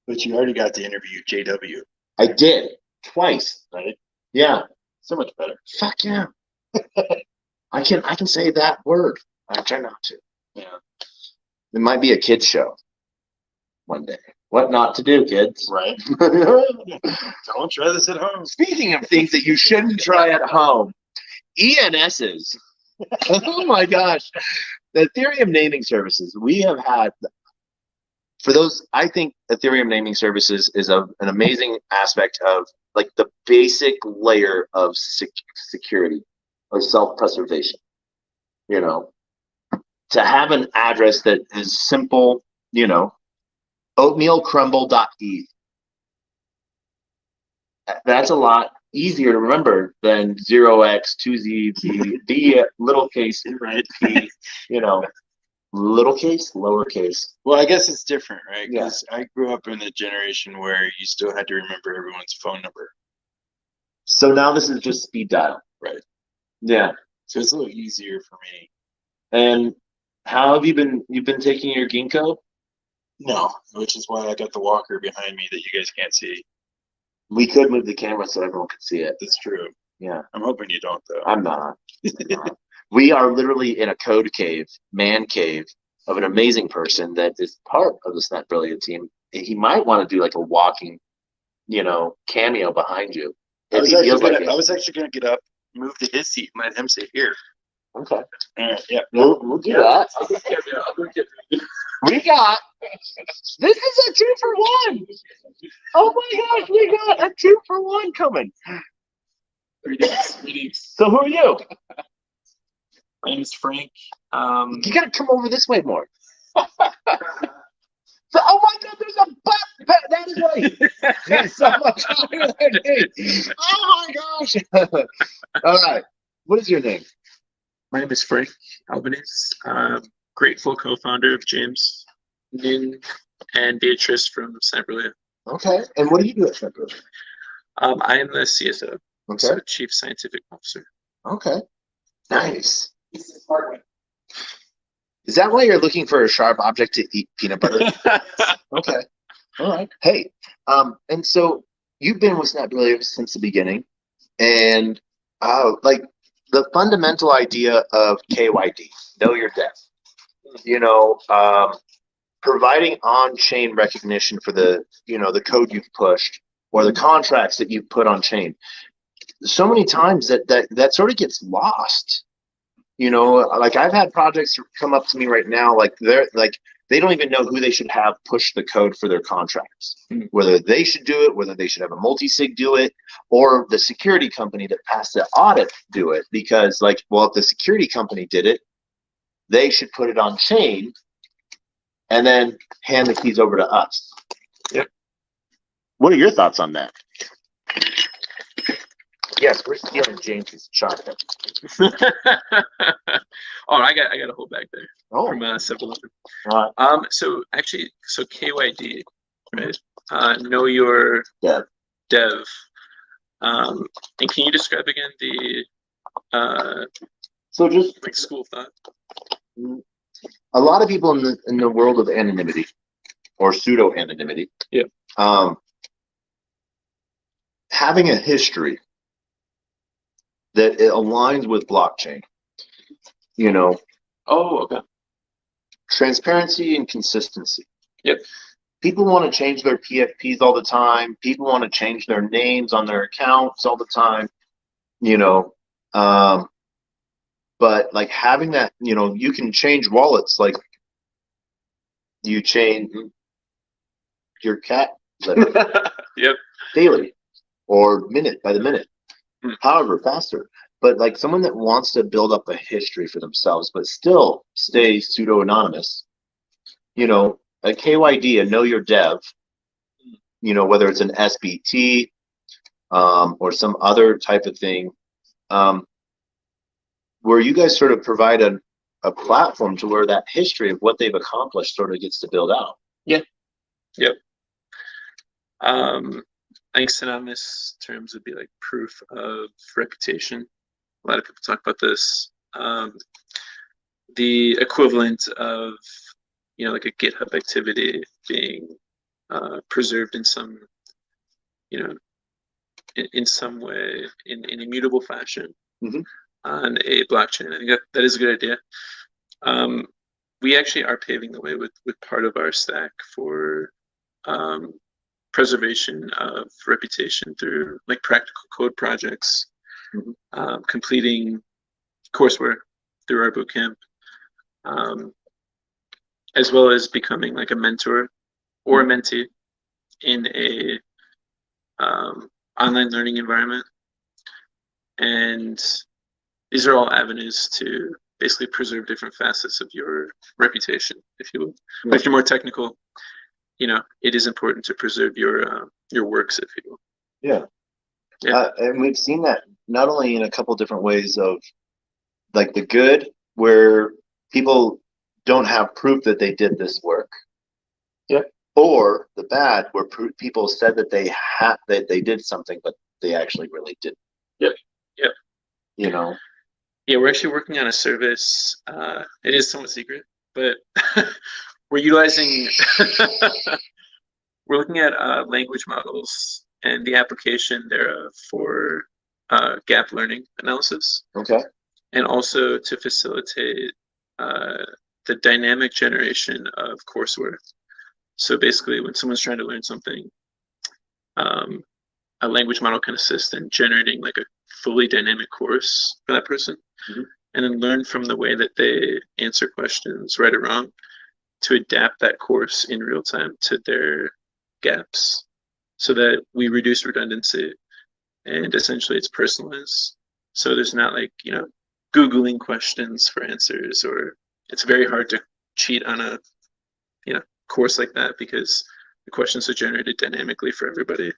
B: But you already got to interview JW.
A: I did twice.
B: Right?
A: Yeah.
B: So much better.
A: Fuck yeah. I can say that word. I try not to.
B: Yeah.
A: It might be a kid's show one day. What not to do, kids.
B: Right. Don't try this at home.
A: Speaking of things that you shouldn't try at home, ENSs. Oh my gosh. The Ethereum naming services. We have had for those, I think Ethereum naming services is an amazing aspect of like the basic layer of security or self-preservation. You know, to have an address that is simple, you know, oatmealcrumble.eth. That's a lot easier to remember than 0x2z b little case right p, you know, little case, lowercase.
B: Well, I guess it's different, right?
A: Yeah.
B: Because I grew up in a generation where you still had to remember everyone's phone number.
A: So now this is just speed dial.
B: Right.
A: Yeah.
B: So it's a little easier for me.
A: And how have you been? You've been taking your ginkgo?
B: No, which is why I got the walker behind me that you guys can't see.
A: We could move the camera so everyone could see it.
B: That's true.
A: Yeah.
B: I'm hoping you don't, though.
A: I'm not. We are literally in a code cave, man cave, of an amazing person that is part of the Snap Brilliant team. He might want to do like a walking, you know, cameo behind you.
B: I was actually gonna get up, move to his seat, and let him sit here.
A: Okay.
B: Yeah.
A: We'll do that. We got. This is a 2-for-1. Oh my gosh, we got a 2-for-1 coming.
D: Greetings.
A: So who are you?
D: My name is Frank.
A: You gotta come over this way more. So, oh my God, there's a butt. That is right. There's so much higher than me. Oh my gosh. All right. What is your name?
D: My name is Frank Albanese. Grateful co-founder of James Nin and Beatrice from Cyberlia.
A: Okay. And what do you do at Cyberlia?
D: I am the CSO,
A: Okay.
D: so Chief Scientific Officer.
A: Okay. Nice. Is that why you're looking for a sharp object to eat peanut butter? Okay. All right. Hey, and so you've been with Snapbrilliant since the beginning, and like the fundamental idea of KYD, know your depth. You know, providing on-chain recognition for the, you know, the code you've pushed or the contracts that you've put on chain. So many times that sort of gets lost. You know, like I've had projects come up to me right now, like they don't even know who they should have push the code for their contracts, whether they should do it, whether they should have a multi-sig do it, or the security company that passed the audit do it. Because like, well, if the security company did it, they should put it on chain and then hand the keys over to us.
D: Yep.
A: What are your thoughts on that? Yes, we're stealing James's chocolate.
D: Oh, I got a whole bag there from 7-Eleven. So actually, so KYD, right? Know your dev. And can you describe again the
A: so just
D: like school of thought?
A: A lot of people in the world of anonymity or pseudo anonymity, having a history that it aligns with blockchain, you know.
D: Oh, okay.
A: Transparency and consistency.
D: Yep.
A: People want to change their PFPs all the time. People want to change their names on their accounts all the time, you know. But like having that, you know, you can change wallets like you change your cat
D: Yep.
A: daily or minute by the minute. However, faster. But like someone that wants to build up a history for themselves, but still stay pseudo-anonymous, you know, a KYD, a know your dev, you know, whether it's an SBT or some other type of thing, where you guys sort of provide a platform to where that history of what they've accomplished sort of gets to build out.
D: Yeah. Yep. I think synonymous terms would be like proof of reputation. A lot of people talk about this. The equivalent of, you know, like a GitHub activity being preserved in some, you know, in some way, in immutable fashion on a blockchain. I think that is a good idea. We actually are paving the way with part of our stack for preservation of reputation through like practical code projects, completing courseware through our bootcamp, as well as becoming like a mentor or a mentee in a online learning environment. And these are all avenues to basically preserve different facets of your reputation, if you will. But if you're more technical, it is important to preserve your works, if you will.
A: Yeah. And we've seen that not only in a couple different ways of like the good, where people don't have proof that they did this work.
B: Yeah.
A: Or the bad, where people said that they did something, but they actually really didn't.
D: Yep. Yeah, we're actually working on a service. It is somewhat secret, but we're utilizing. We're looking at language models and the application thereof for gap learning analysis.
A: Okay.
D: And also to facilitate the dynamic generation of coursework. So basically, when someone's trying to learn something, a language model can assist in generating like a fully dynamic course for that person, and then learn from the way that they answer questions, right or wrong, to adapt that course in real time to their gaps, so that we reduce redundancy, and essentially it's personalized. So there's not like, Googling questions for answers, or it's very hard to cheat on a course like that because the questions are generated dynamically for everybody.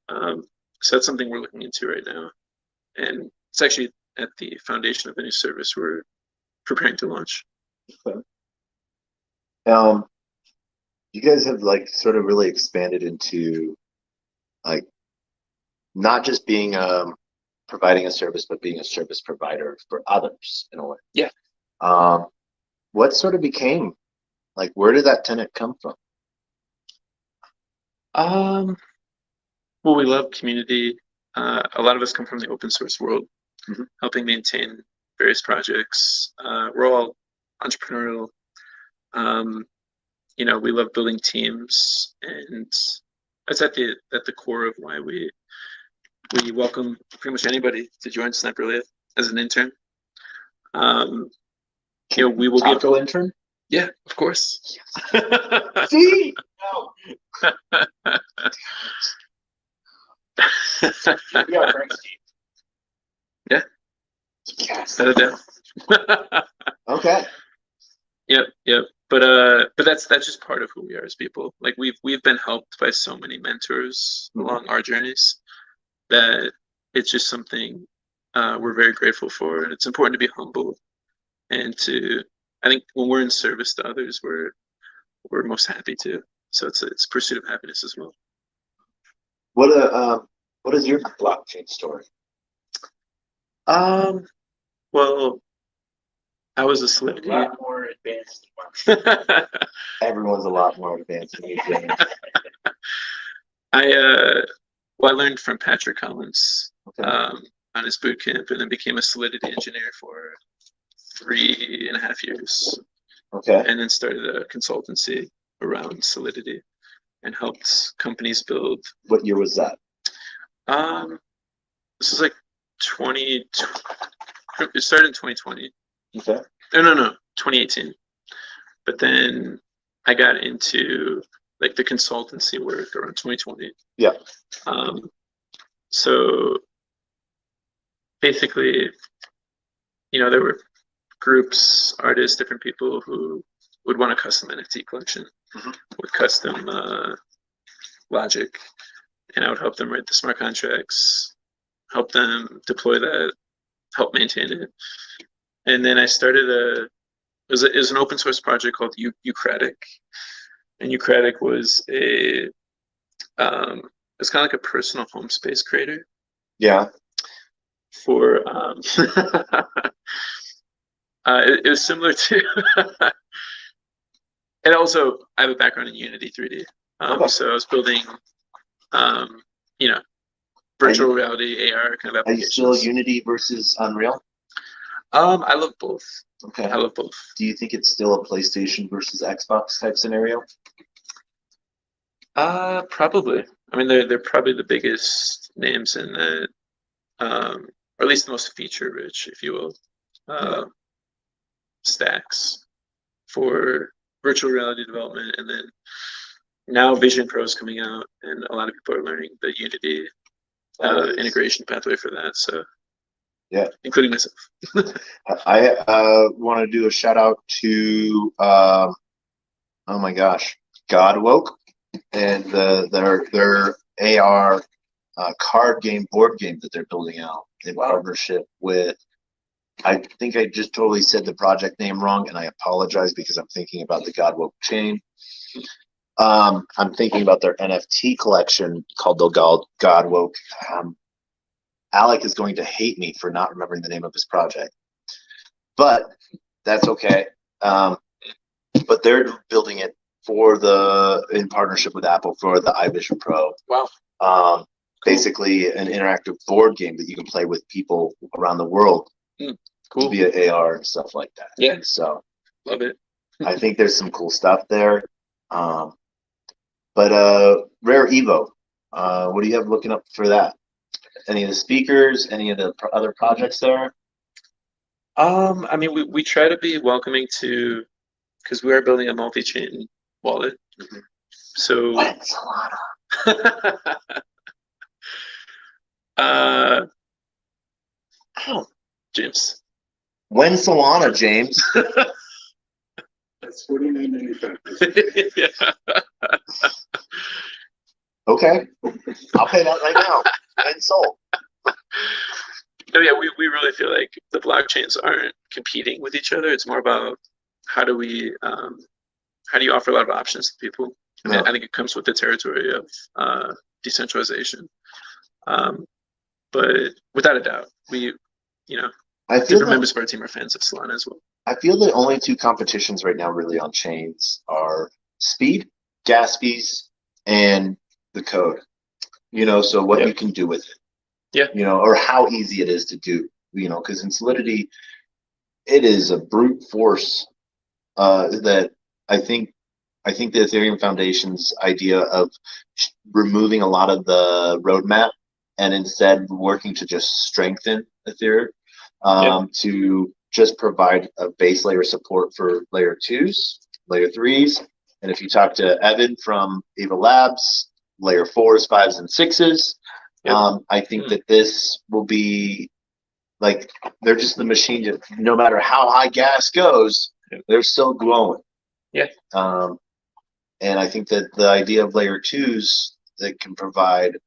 D: So that's something we're looking into right now, and it's actually at the foundation of a new service we're preparing to launch.
A: Okay. You guys have like sort of really expanded into like not just being providing a service, but being a service provider for others in a way.
D: Yeah.
A: What sort of became, like, where did that tenant come from?
D: Well, we love community. A lot of us come from the open source world, helping maintain various projects. We're all entrepreneurial. We love building teams, and that's at the core of why we welcome pretty much anybody to join Sniperly as an intern. We will give
A: intern.
D: Yeah, of course.
A: See, no.
B: Yeah, Frank's team.
D: Yeah.
A: Yes. Okay.
D: Yep. But that's just part of who we are as people. Like we've been helped by so many mentors along our journeys that it's just something we're very grateful for. And it's important to be humble, and I think when we're in service to others, we're most happy to. So it's pursuit of happiness as well.
A: What is your blockchain story?
D: Well, I was a Solidity.
B: A lot more advanced than mine.
A: Everyone's a lot more advanced than you.
D: I learned from Patrick Collins
A: Okay.
D: on his boot camp, and then became a Solidity engineer for 3.5 years.
A: Okay.
D: And then started a consultancy around Solidity and helped companies build.
A: What year was that?
D: This is like 20. It started in 2020.
A: Okay.
D: No, 2018. But then I got into like the consultancy work around 2020.
A: Yeah.
D: So basically, there were groups, artists, different people who would want a custom NFT collection with custom logic, and I would help them write the smart contracts, help them deploy that, help maintain it. And then I started it was an open source project called Eucratic, and Eucratic was it's kind of like a personal home space creator.
A: Yeah.
D: For it was similar to and also I have a background in Unity 3D. So I was building virtual reality, AR kind of applications.
A: Are you still Unity versus Unreal?
D: I love both.
A: Okay.
D: I love both.
A: Do you think it's still a PlayStation versus Xbox type scenario?
D: Probably. I mean, they're probably the biggest names in that, or at least the most feature rich, if you will, stacks for virtual reality development, and then now Vision Pro is coming out, and a lot of people are learning the Unity integration pathway for that. So
A: yeah,
D: including myself.
A: I want to do a shout out to oh my gosh, Godwoke and their AR card game board game that they're building out in partnership with. I think I just totally said the project name wrong, and I apologize because I'm thinking about the Godwoke chain. I'm thinking about their NFT collection called the Godwoke. Alec is going to hate me for not remembering the name of his project, but that's okay. But they're building it in partnership with Apple for the iVision Pro.
D: Wow.
A: Basically an interactive board game that you can play with people around the world.
D: Cool.
A: Via AR and stuff like that.
D: Yeah.
A: And so
D: love it.
A: I think there's some cool stuff there. But Rare Evo, what do you have looking up for that? Any of the speakers, any of the other projects there?
D: I mean, we try to be welcoming to, because we are building a multi-chain wallet.
A: Mm-hmm.
D: So
A: What? Solana.
D: James.
A: When Solana, James?
B: That's $49.95.
D: Yeah.
A: Okay, I'll pay that right now. And sold.
D: No, yeah, we really feel like the blockchains aren't competing with each other. It's more about how do you offer a lot of options to people. I mean, I think it comes with the territory of decentralization. But without a doubt,
A: I feel
D: different members of our team are fans of Solana as well.
A: I feel the only two competitions right now really on chains are speed, gas fees, and the code. So what you can do with it.
D: Yeah.
A: Or how easy it is to do. Because in Solidity, it is a brute force that I think the Ethereum Foundation's idea of removing a lot of the roadmap and instead working to just strengthen Ethereum, to just provide a base layer support for layer 2s, layer 3s. And if you talk to Evan from Eva Labs, layer 4s, 5s, and 6s, I think that this will be like, they're just the machine to, no matter how high gas goes, they're still glowing.
D: Yeah.
A: And I think that the idea of layer 2s that can provide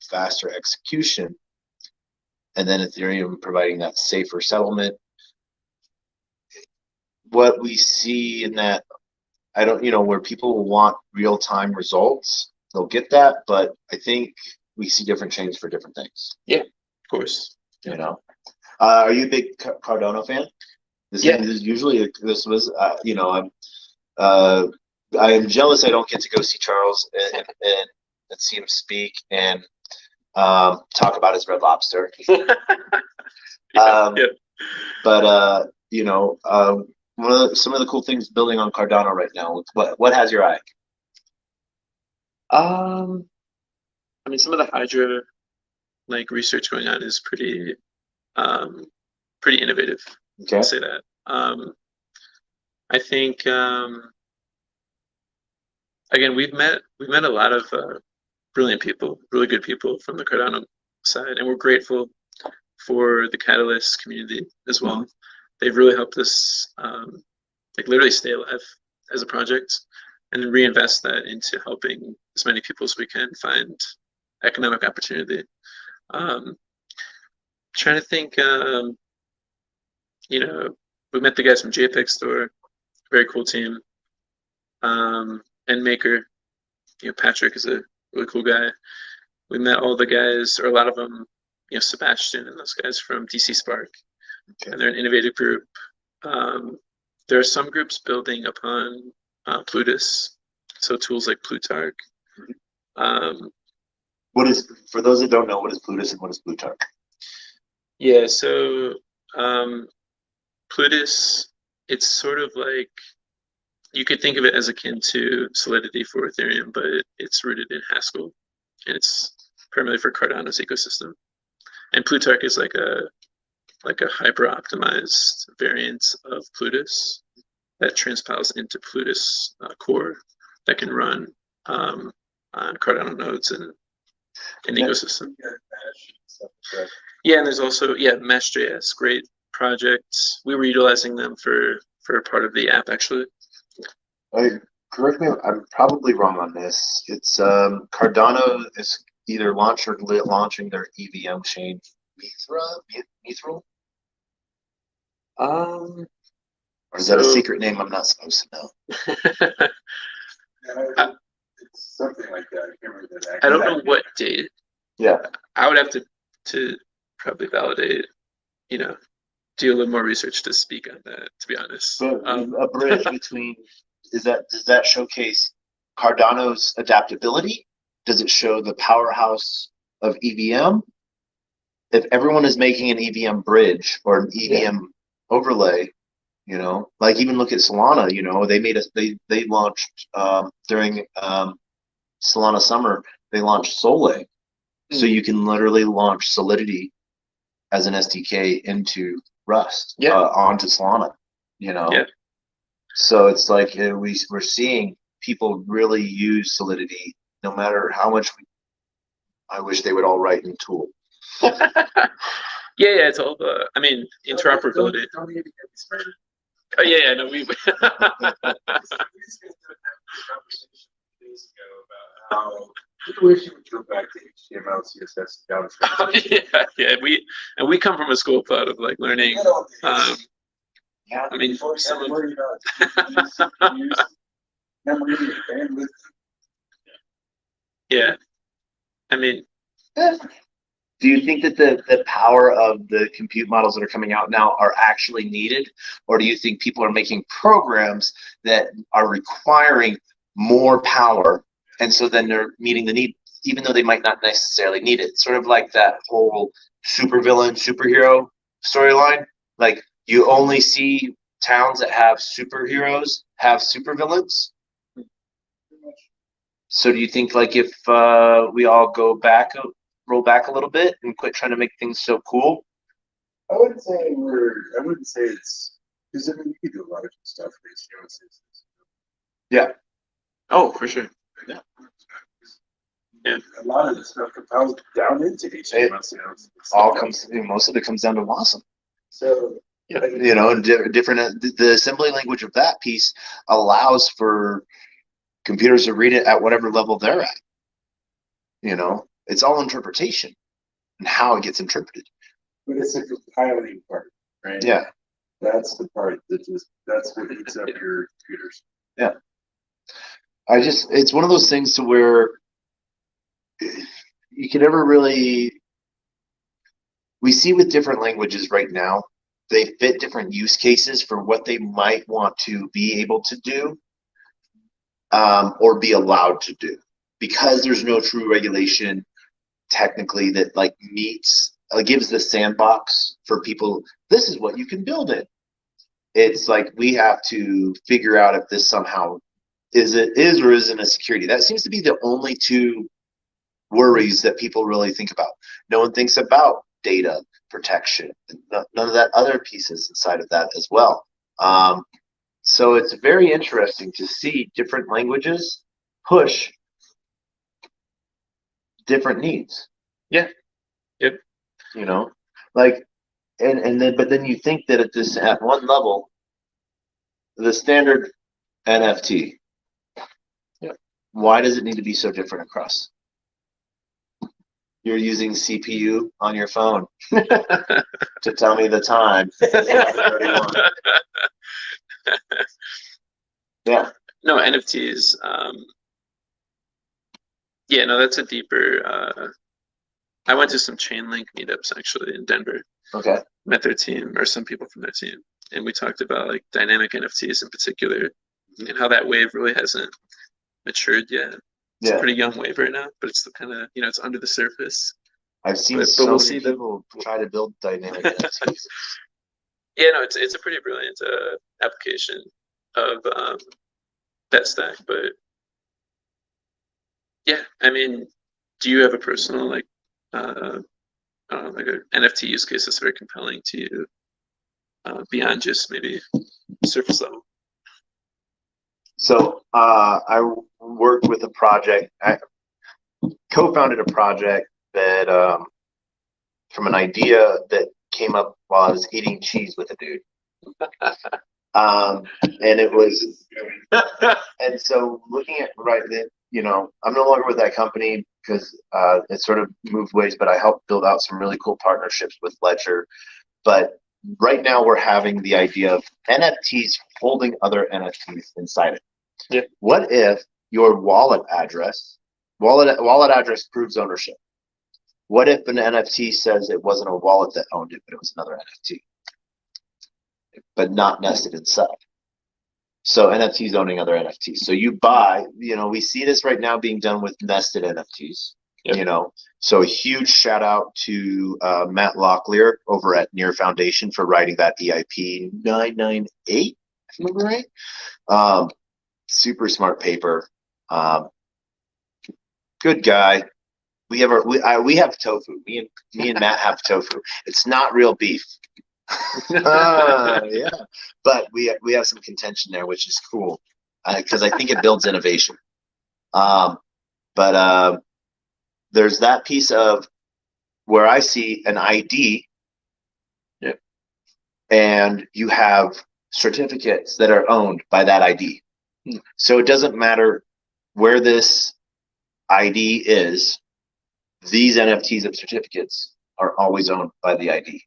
A: faster execution, and then Ethereum providing that safer settlement. What we see in that, I don't, where people want real-time results, they'll get that, but I think we see different chains for different things.
D: Yeah, of course.
A: Are you a big Cardano fan? This is usually, this was, I am jealous I don't get to go see Charles and see him speak and talk about his Red Lobster. But some of the cool things building on Cardano right now. What has your eye?
D: I mean, some of the Hydra research going on is pretty innovative.
A: Okay.
D: I'll say that. I think again, we've met a lot of brilliant people, really good people from the Cardano side, and we're grateful for the Catalyst community as well. They've really helped us literally stay alive as a project and then reinvest that into helping as many people as we can find economic opportunity. Trying to think, we met the guys from JPEG Store, very cool team, and Maker. Patrick is a really cool guy. We met all the guys, or a lot of them, Sebastian and those guys from DC Spark. Okay. And they're an innovative group. There are some groups building upon Plutus, so tools like Plutarch.
A: For those that don't know, what is Plutus and what is Plutarch?
D: Yeah, so Plutus, it's sort of like, you could think of it as akin to Solidity for Ethereum, but it's rooted in Haskell, and it's primarily for Cardano's ecosystem. And Plutarch is like a hyper-optimized variant of Plutus that transpiles into Plutus core that can run on Cardano nodes and ecosystem. Yeah, and there's also Mesh.js, great projects. We were utilizing them for a part of the app actually.
A: Correct me, I'm probably wrong on this. It's Cardano is either launched or launching their EVM chain, Mithril? Or is that a secret name I'm not supposed to know?
B: It's something like that. I can't remember that.
D: I don't know what date.
A: Yeah.
D: I would have to probably validate, do a little more research to speak on that, to be honest.
A: But a bridge between does that showcase Cardano's adaptability? Does it show the powerhouse of EVM? If everyone is making an EVM bridge or an EVM overlay, like even look at Solana, they launched during Solana summer, they launched Sole. So you can literally launch Solidity as an SDK into Rust onto Solana,
D: Yeah.
A: So it's like we're seeing people really use Solidity, no matter how much I wish they would all write in Tool.
D: Yeah, it's all the. I mean, interoperability.
B: Don't even get me started.
D: Oh yeah, no, we.
B: Days ago about how we wish you would go back to HTML, CSS, JavaScript.
D: We come from a school of thought of like learning. I mean, some of
B: worry about GPUs, memory, bandwidth.
D: Yeah, I mean,
A: do you think that the power of the compute models that are coming out now are actually needed, or do you think people are making programs that are requiring more power, and so then they're meeting the need, even though they might not necessarily need it? Sort of like that whole supervillain, superhero storyline. Like you only see towns that have superheroes have supervillains. So do you think like if we all roll back a little bit and quit trying to make things so cool?
B: I wouldn't say it's because I mean you can do a lot of stuff with HTML.
A: Yeah.
D: Oh, for sure.
B: Yeah.
D: Yeah.
B: A lot of the stuff compiles down into HTML.
A: Most of it comes down to WASM.
B: So
A: different. The assembly language of that piece allows for computers to read it at whatever level they're at. It's all interpretation and how it gets interpreted.
B: But it's a compiling part, right?
A: Yeah.
B: That's the part that's what eats up your computers.
A: Yeah. It's one of those things to where you can never really, we see with different languages right now, they fit different use cases for what they might want to be able to do or be allowed to do, because there's no true regulation technically that like gives the sandbox for people. This is what you can build in. It's like we have to figure out if this somehow is or isn't a security. That seems to be the only two worries that people really think about. No one thinks about data protection, none of that other pieces inside of that as well. So it's very interesting to see different languages push different needs.
D: Yeah. Yep.
A: Like, but then you think that at one level, the standard NFT.
D: Yep.
A: Why does it need to be so different across? You're using CPU on your phone to tell me the time. Yeah.
D: No, NFTs. That's a deeper. I went to some Chainlink meetups actually in Denver.
A: Okay.
D: Met their team or some people from their team, and we talked about like dynamic NFTs in particular, and how that wave really hasn't matured yet. It's a pretty young wave right now, but it's the kind of it's under the surface.
A: I've seen
D: but
A: so
D: we'll
A: many
D: see
A: people try to build dynamic NFTs.
D: Yeah, no, it's a pretty brilliant application of that stack. But yeah, I mean, do you have a personal like an NFT use case that's very compelling to you beyond just maybe surface level?
A: So I worked with a project. I co-founded a project that from an idea that came up while I was eating cheese with a dude. And it was, and so looking at right then, I'm no longer with that company because it sort of moved ways, but I helped build out some really cool partnerships with Ledger. But right now we're having the idea of NFTs holding other NFTs inside it.
D: Yeah.
A: What if your wallet address proves ownership? What if an NFT says it wasn't a wallet that owned it, but it was another NFT, but not nested inside? So NFTs owning other NFTs. So you buy, we see this right now being done with nested NFTs.
D: Yep.
A: So a huge shout out to Matt Locklear over at Near Foundation for writing that EIP 998, if I remember right. Super smart paper. Good guy. We have tofu. Me and Matt have tofu. It's not real beef. Yeah, but we have some contention there, which is cool because I think it builds innovation. But there's that piece of where I see an ID,
D: yep,
A: and you have certificates that are owned by that ID. So it doesn't matter where this ID is. These NFTs of certificates are always owned by the ID.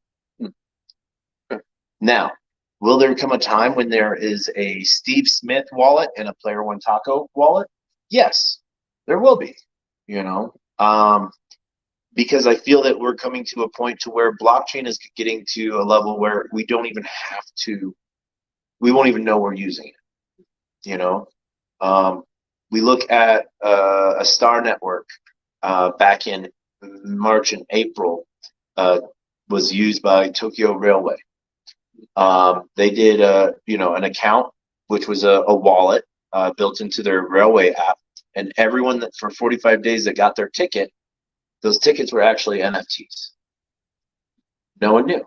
A: Now, will there come a time when there is a Steve Smith wallet and a Player One Taco wallet? Yes, there will be, because I feel that we're coming to a point to where blockchain is getting to a level where we don't even have to, we won't even know we're using it, we look at a Star Network back in March and April was used by Tokyo Railway. They did an account, which was a wallet built into their railway app, and everyone that for 45 days that got their ticket, those tickets were actually NFTs. No one knew.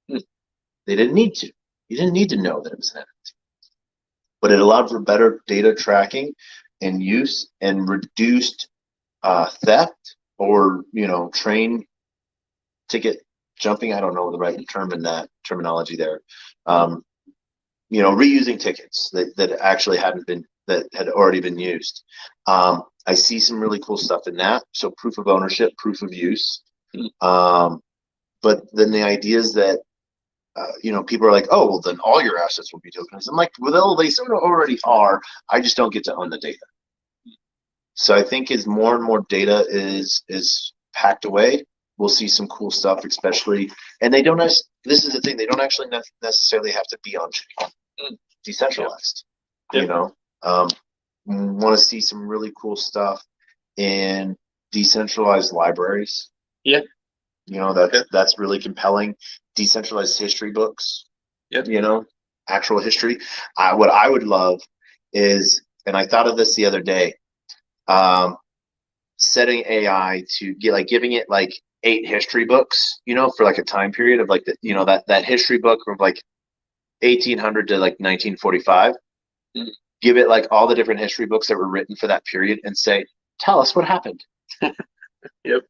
A: They didn't need to. You didn't need to know that it was an NFT. But it allowed for better data tracking and use and reduced theft or train ticket jumping. I don't know the right term in that terminology there. Reusing tickets that actually had already been used. I see some really cool stuff in that. So proof of ownership, proof of use. But then the idea is that people are like, oh, well, then all your assets will be tokenized. I'm like, well, they sort of already are. I just don't get to own the data. So I think as more and more data is packed away, we'll see some cool stuff, especially. And they don't. This is the thing. They don't actually necessarily have to be on chain. Decentralized.
D: Yep.
A: Want to see some really cool stuff in decentralized libraries.
D: Yeah.
A: That's really compelling. Decentralized history books.
D: Yep.
A: Actual history. What I would love is, and I thought of this the other day, setting AI to giving it 8 history books, for a time period of that history book of 1800 to 1945. Give it all the different history books that were written for that period and say, tell us what happened.
D: Yep.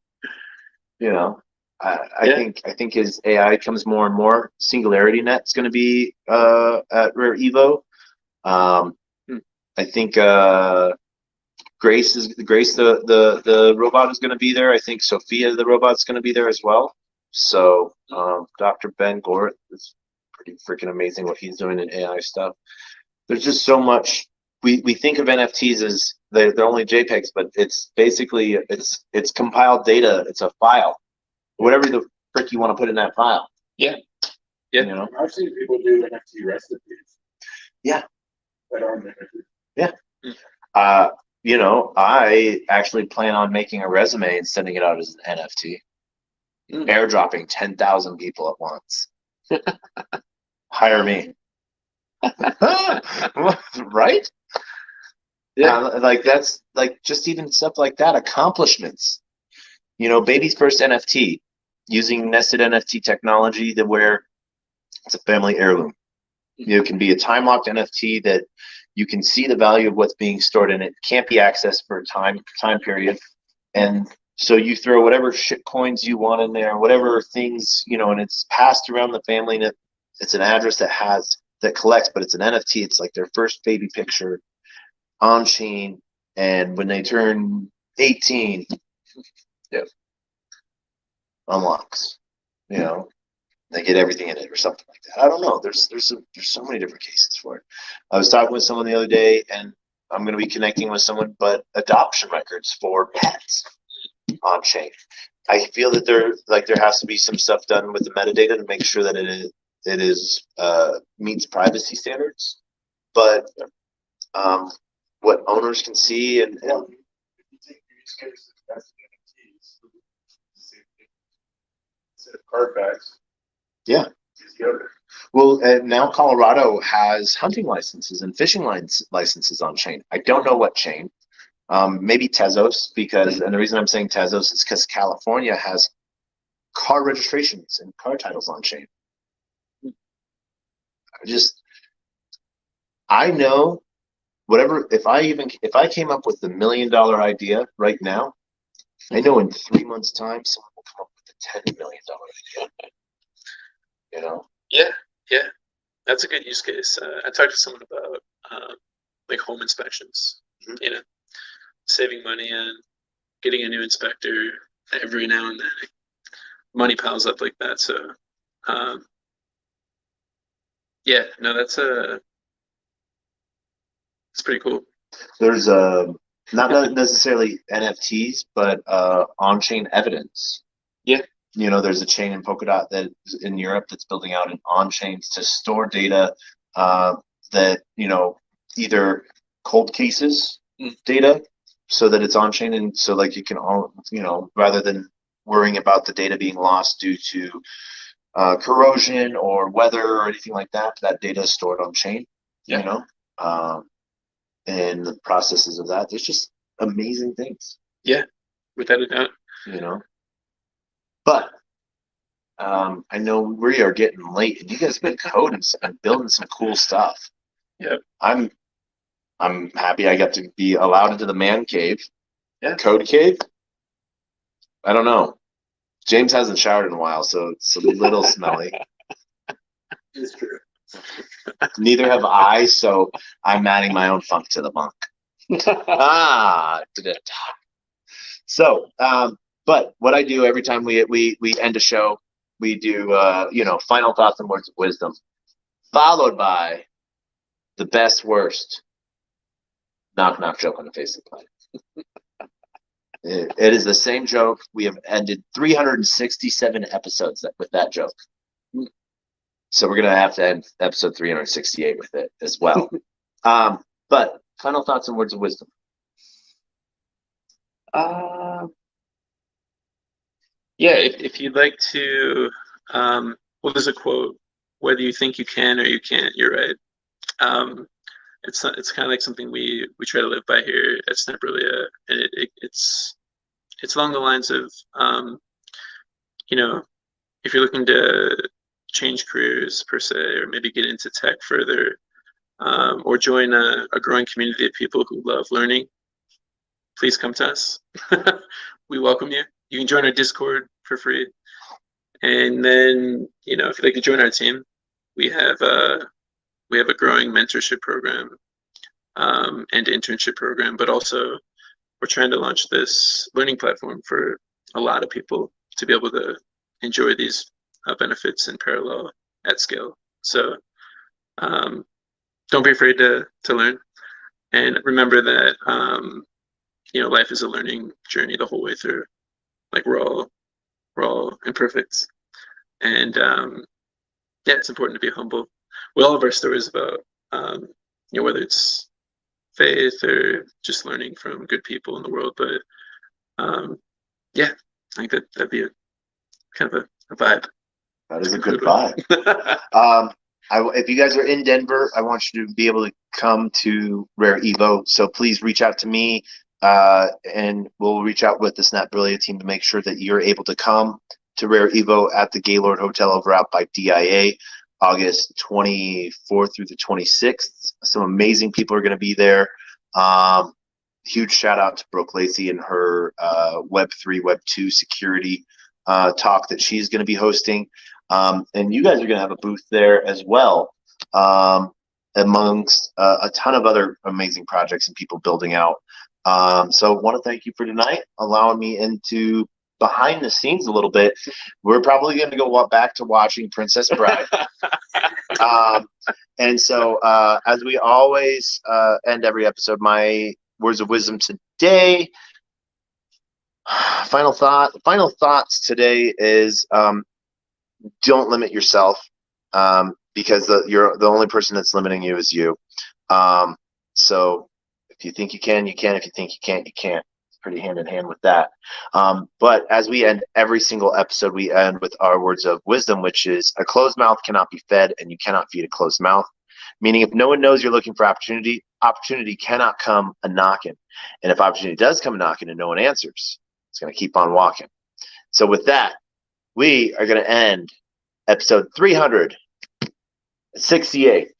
A: I think as AI comes more and more, Singularity Net's going to be at Rare Evo. I think Grace the robot is going to be there. I think Sophia the robot's going to be there as well. So Dr. Ben Gore is pretty freaking amazing what he's doing in AI stuff. There's just so much. We think of NFTs as they're only JPEGs, but it's basically it's compiled data. It's a file, whatever the frick you want to put in that file.
D: Yeah.
B: I've seen people do NFT recipes.
A: Yeah.
B: That aren't NFTs.
A: Yeah. I actually plan on making a resume and sending it out as an NFT. Airdropping 10,000 people at once. Hire me. Right?
D: Yeah.
A: That's just even stuff like that. Accomplishments. Baby's first NFT using nested NFT technology where it's a family heirloom. It can be a time locked NFT that You can see the value of what's being stored in it. Can't be accessed for a time period. And so you throw whatever shit coins you want in there, whatever things, and it's passed around the family, and it's an address that collects, but it's an NFT. It's like their first baby picture on chain. And when they turn 18, unlocks, they get everything in it or something like that. I don't know. There's so many different cases for it. I was talking with someone the other day, and I'm going to be connecting with someone, but adoption records for pets on chain. I feel that there has to be some stuff done with the metadata to make sure that it is meets privacy standards. But what owners can see and
B: Card backs.
A: Yeah. Well, now Colorado has hunting licenses and fishing licenses on chain. I don't know what chain. Maybe Tezos, and the reason I'm saying Tezos is because California has car registrations and car titles on chain. I know if I came up with the $1 million idea right now, I know in 3 months' time someone will come up with a $10 million idea.
D: Yeah, that's a good use case. I talked to someone about like home inspections. Saving money and getting a new inspector every now and then. Money piles up like that. So, that's pretty cool.
A: There's not necessarily NFTs, but on-chain evidence.
D: Yeah.
A: There's a chain in Polkadot that is in Europe that's building out an on-chains to store data that, either cold cases data so that it's on-chain, and so like you can all, rather than worrying about the data being lost due to corrosion or weather or anything like that, that data is stored on-chain. And the processes of that, there's just amazing things.
D: Yeah, without a doubt.
A: But I know we are getting late, and you guys have been coding and building some cool stuff.
D: Yep.
A: I'm happy I got to be allowed into the man cave.
D: Yeah.
A: Code cave? I don't know. James hasn't showered in a while, so it's a little smelly.
D: It's true.
A: Neither have I, so I'm adding my own funk to the bunk. So, but what I do every time we end a show, we do final thoughts and words of wisdom, followed by the best worst knock joke on the face of the planet. It is the same joke. We have ended 367 episodes with that joke. So we're going to have to end episode 368 with it as well. But final thoughts and words of wisdom.
D: If you'd like to, there's a quote, whether you think you can or you can't, you're right. It's kind of like something we try to live by here at Snapperlia, and it's along the lines of, if you're looking to change careers per se, or maybe get into tech further, or join a growing community of people who love learning, please come to us. We welcome you. You can join our Discord for free. And then, if you'd like to join our team, we have a growing mentorship program and internship program, but also we're trying to launch this learning platform for a lot of people to be able to enjoy these benefits in parallel at scale. So don't be afraid to learn, and remember that life is a learning journey the whole way through. Like we're all imperfect, and it's important to be humble. We all have our stories about whether it's faith or just learning from good people in the world, but I think that'd be kind of a vibe.
A: That is a good vibe. If you guys are in Denver, I want you to be able to come to Rare Evo. So please reach out to me, and we'll reach out with the Snapperlia team to make sure that you're able to come to Rare Evo at the Gaylord Hotel over out by DIA. August 24th through the 26th. Some amazing people are going to be there. Huge shout out to Brooke Lacey and her Web3, Web2 security talk that she's going to be hosting. And you guys are going to have a booth there as well, amongst a ton of other amazing projects and people building out. So I want to thank you for tonight, allowing me into behind the scenes a little bit. We're probably going to go back to watching Princess Bride. And so as we always end every episode, my words of wisdom today, final thoughts today is don't limit yourself, because you're the only person that's limiting you is you. So if you think you can, you can. If you think you can't, you can't. It's pretty hand in hand with that. But as we end every single episode, we end with our words of wisdom, which is a closed mouth cannot be fed, and you cannot feed a closed mouth. Meaning, if no one knows you're looking for opportunity, opportunity cannot come a knocking. And if opportunity does come a knocking and no one answers, it's going to keep on walking. So with that, we are going to end episode 368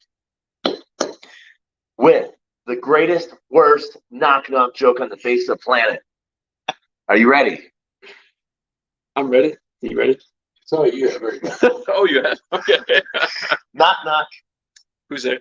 A: with the greatest, worst knock-knock joke on the face of the planet. Are you ready?
D: I'm ready. Are you ready?
B: So you have.
D: Oh, you have. Okay.
A: Knock, knock.
D: Who's there?